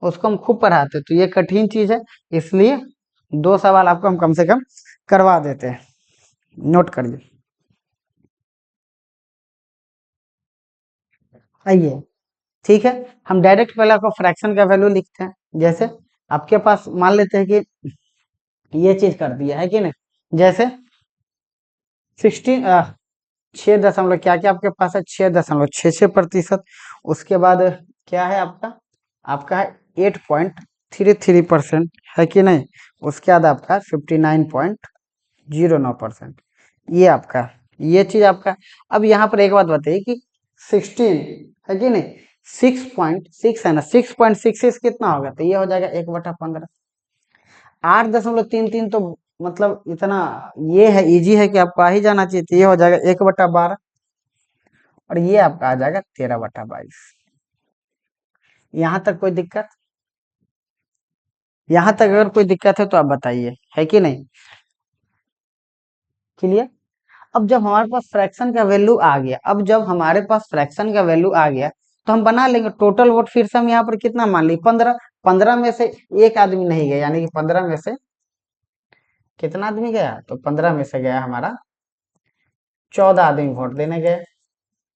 उसको हम खूब पढ़ाते हैं, तो ये कठिन चीज है, इसलिए 2 सवाल आपको हम कम से कम करवा देते हैं। नोट करिए। आइए, ठीक है, हम डायरेक्ट पहले आपको फ्रैक्शन का वैल्यू लिखते हैं। जैसे आपके पास मान लेते हैं कि ये चीज कर दिया है कि नहीं, जैसे 16 6 दशमलव क्या क्या आपके पास है, 6.66%। उसके बाद क्या है आपका, आपका है 8.33%, है कि नहीं। उसके बाद आपका 59.09%, ये आपका, ये चीज आपका। अब यहाँ पर एक बात बताइए कि 16 है कि नहीं, 6.6 है ना, 6.66 कितना होगा, तो ये हो जाएगा 1/15। 8.33 तो मतलब इतना ये है, इजी है कि आपको आ ही जाना चाहिए, तो ये हो जाएगा 1/12, और ये आपका आ जाएगा 13/22। यहाँ तक कोई दिक्कत, यहाँ तक अगर कोई दिक्कत है तो आप बताइए, है कि नहीं। क्लियर। अब जब हमारे पास फ्रैक्शन का वैल्यू आ गया, अब जब हमारे पास फ्रैक्शन का वैल्यू आ गया, तो हम बना लेंगे टोटल वोट। फिर से हम यहाँ पर कितना मान ली, 15। 15 में से एक आदमी नहीं गया, यानी कि 15 में से कितना आदमी गया, तो 15 में से गया हमारा 14 आदमी वोट देने गए,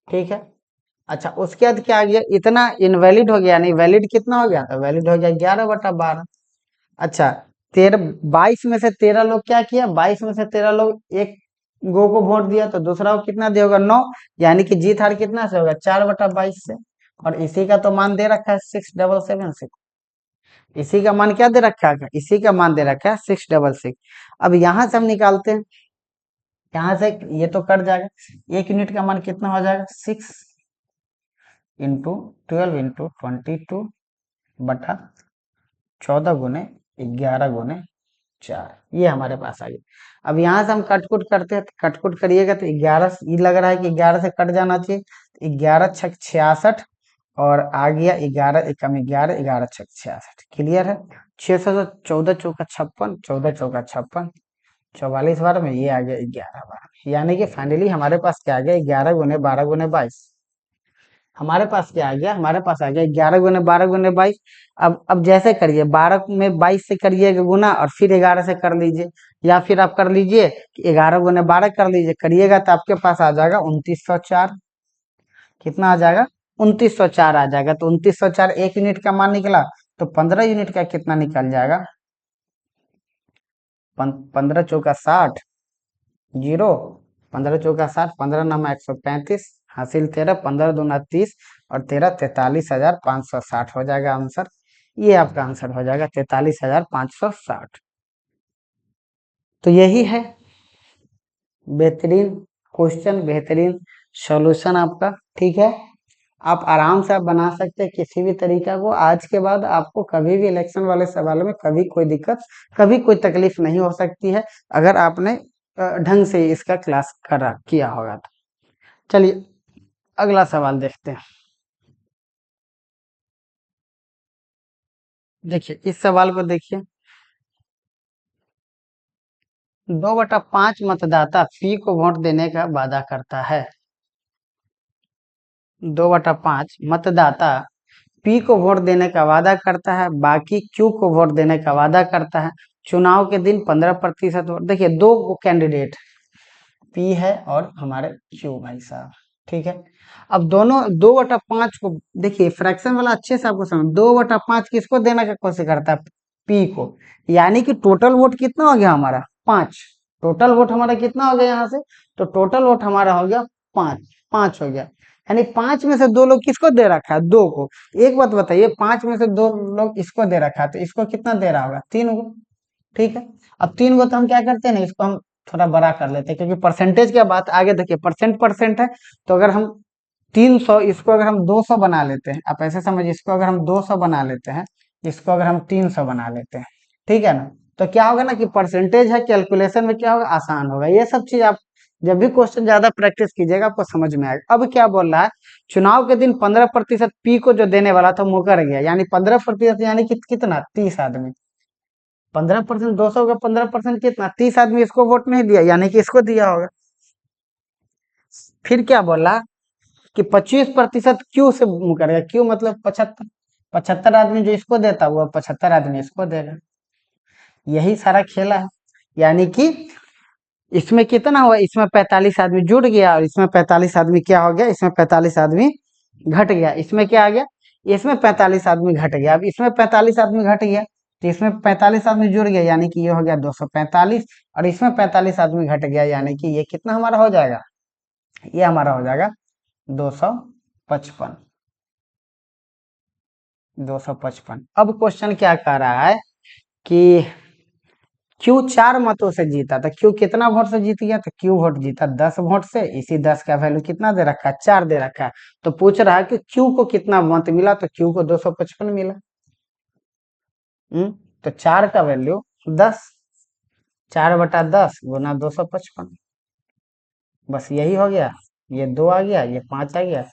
ठीक है। अच्छा, उसके बाद क्या आ गया, इतना इनवैलिड हो गया, नहीं वैलिड कितना हो गया, तो वैलिड हो गया 11/12। अच्छा, 22 में से 13 लोग क्या किया, 22 में से 13 लोग एक गो को वोट दिया, तो दूसरा को कितना दिया होगा, 9। यानी कि जीत हार कितना से होगा, 4/22 से। और इसी का तो मान दे रखा है 6776। इसी का मान क्या दे रखा है, इसी का मान दे रखा है 666। अब यहां से हम निकालते हैं, यहाँ से ये तो कट जाएगा, 1 यूनिट का मान कितना हो जाएगा, 6 × 12 × 22/14 गुने 11 गुने 4, ये हमारे पास आ गया। अब यहाँ से हम कटकुट करते हैं, तो कटकुट करिएगा तो 11, ये लग रहा है कि 11 से कट जाना चाहिए, 11×6 = 66, और आ गया 11 एकम 11, 11×6 = 66, क्लियर है। 600 से 14 चौका 56, 14 चौका 56, 44 बार में ये आ गया 11 बार, यानी कि फाइनली हमारे पास क्या आ गया, 11 × 12 × 22। हमारे पास क्या आ गया, हमारे पास आ गया 11 × 12 × 22। अब जैसे करिए, 12 में 22 से करिएगा गुना, और फिर 11 से कर लीजिए, या फिर आप कर लीजिए कि 11 × 12 कर लीजिए, करिएगा तो आपके पास आ जाएगा 2904। कितना आ जाएगा, 2904 आ जाएगा। तो 2904 1 यूनिट का मान निकला, तो 15 यूनिट का कितना निकल जाएगा, 15 चौका 60, 0, 15 चौका 60, 15 9 135, हासिल 13, 15 दूना 30, और 13 43,560 हो जाएगा आंसर। ये आपका आंसर हो जाएगा 43,560। तो यही है बेहतरीन क्वेश्चन, बेहतरीन सॉल्यूशन आपका, ठीक है। आप आराम से आप बना सकते हैं किसी भी तरीका को। आज के बाद आपको कभी भी इलेक्शन वाले सवालों में कभी कोई दिक्कत, कभी कोई तकलीफ नहीं हो सकती है, अगर आपने ढंग से इसका क्लास करा किया होगा तो। चलिए अगला सवाल देखते हैं। देखिए इस सवाल को देखिए, 2/5 मतदाता पी को वोट देने का वादा करता है। 2/5 मतदाता पी को वोट देने का वादा करता है, बाकी क्यू को वोट देने का वादा करता है। चुनाव के दिन 15% वोट। देखिए दो कैंडिडेट पी है और हमारे क्यू भाई साहब, ठीक है। अब दोनों 2/5 को देखिए, फ्रैक्शन वाला अच्छे से आपको समझ, 2/5 किसको देने का कोशिश करता है, पी को। यानी कि टोटल वोट कितना हो गया हमारा, 5। टोटल वोट हमारा कितना हो गया यहाँ से, तो टोटल वोट हमारा हो गया 5, 5 हो गया। यानी 5 में से 2 लोग किसको दे रखा है, 2 को। एक बात बताइए, 5 में से 2 लोग इसको दे रखा है, तो इसको कितना दे रहा होगा, 3 को, ठीक है। अब 3 को तो हम क्या करते हैं ना, इसको हम थोड़ा बड़ा कर लेते हैं, क्योंकि परसेंटेज की बात आगे देखिए, परसेंट परसेंट है। तो अगर हम 300, इसको अगर हम 200 बना लेते हैं, आप ऐसे समझिए, इसको अगर हम 200 बना लेते हैं, इसको अगर हम 300 बना लेते हैं, ठीक है ना, तो क्या होगा ना कि परसेंटेज है, कैलकुलेशन में क्या होगा, आसान होगा। ये सब चीज आप जब भी क्वेश्चन ज्यादा प्रैक्टिस कीजिएगा आपको समझ में आएगा। अब क्या बोल रहा है, चुनाव के दिन 15% पी को जो देने वाला था मुकर गया, यानी 15%, यानी कि कितना, 30 आदमी। 15%, 200 का 15% कितना, 30 आदमी इसको वोट नहीं दिया, यानी कि इसको दिया होगा। फिर क्या बोला कि 25% क्यू से मुकरेगा, क्यू मतलब 75, 75 आदमी जो इसको देता हुआ 75 आदमी इसको देगा। यही सारा खेला है। यानी कि इसमें कितना हुआ, इसमें 45 आदमी जुड़ गया, और इसमें 45 आदमी क्या हो गया, इसमें 45 आदमी घट गया। इसमें क्या आ गया, इसमें 45 आदमी घट गया। अब इसमें 45 आदमी घट गया, तो इसमें 45 आदमी जुड़ गया, यानी कि ये हो गया 245, और इसमें 45 आदमी घट गया, यानी कि ये कितना हमारा हो जाएगा, ये हमारा हो जाएगा 255। 255। अब क्वेश्चन क्या कह रहा है कि क्यू 4 मतों से जीता, तो क्यू कितना वोट से जीत गया, तो क्यू वोट जीता 10 वोट से। इसी 10 का वैल्यू कितना दे रखा है, 4 दे रखा है। तो पूछ रहा है कि क्यू को कितना मत मिला, तो क्यू को 255 मिला। तो 4 का वैल्यू 10, 4/10 गुना 255, बस यही हो गया। ये 2 आ गया, ये 5 आ गया,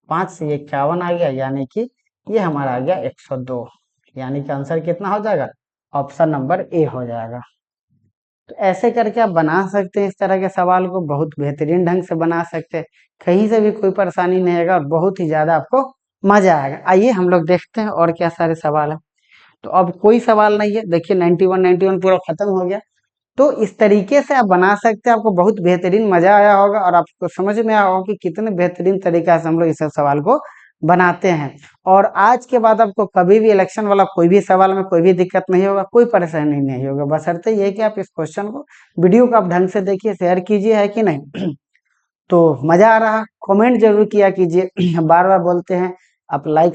5 से 51 आ गया, यानी कि ये हमारा आ गया 102। यानी कि आंसर कितना हो जाएगा, ऑप्शन नंबर ए हो जाएगा। तो ऐसे करके आप बना सकते हैं, इस तरह के सवाल को बहुत बेहतरीन ढंग से बना सकते हैं, कहीं से भी कोई परेशानी नहीं आएगा, और बहुत ही ज्यादा आपको मजा आएगा। आइए हम लोग देखते हैं और क्या सारे सवाल है। तो अब कोई सवाल नहीं है, देखिए 91 91 पूरा खत्म हो गया। तो इस तरीके से आप बना सकते हैं, आपको बहुत बेहतरीन मजा आया होगा और आपको समझ में आया होगा कि कितने बेहतरीन तरीका से हम लोग इस सब सवाल को बनाते हैं। और आज के बाद आपको कभी भी इलेक्शन वाला कोई भी सवाल में कोई भी दिक्कत नहीं होगा, कोई परेशानी नहीं होगा, बशर्ते ये कि आप इस क्वेश्चन को वीडियो को आप ढंग से देखिए, शेयर कीजिए, है कि नहीं। तो मजा आ रहा, कमेंट जरूर किया कीजिए। बार बार बोलते हैं, आप लाइक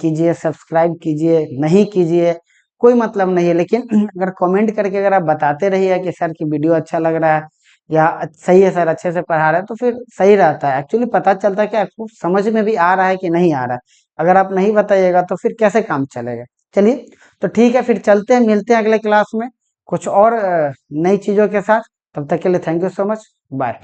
कीजिए, सब्सक्राइब कीजिए, नहीं कीजिए, कोई मतलब नहीं है, लेकिन अगर कमेंट करके अगर आप बताते रहिए कि सर की वीडियो अच्छा लग रहा है या सही है सर, अच्छे से पढ़ा रहे हैं, तो फिर सही रहता है। एक्चुअली पता चलता है कि आपको समझ में भी आ रहा है कि नहीं आ रहा है। अगर आप नहीं बताइएगा तो फिर कैसे काम चलेगा। चलिए, तो ठीक है, फिर चलते हैं, मिलते हैं अगले क्लास में कुछ और नई चीजों के साथ। तब तक के लिए thank you so much, bye.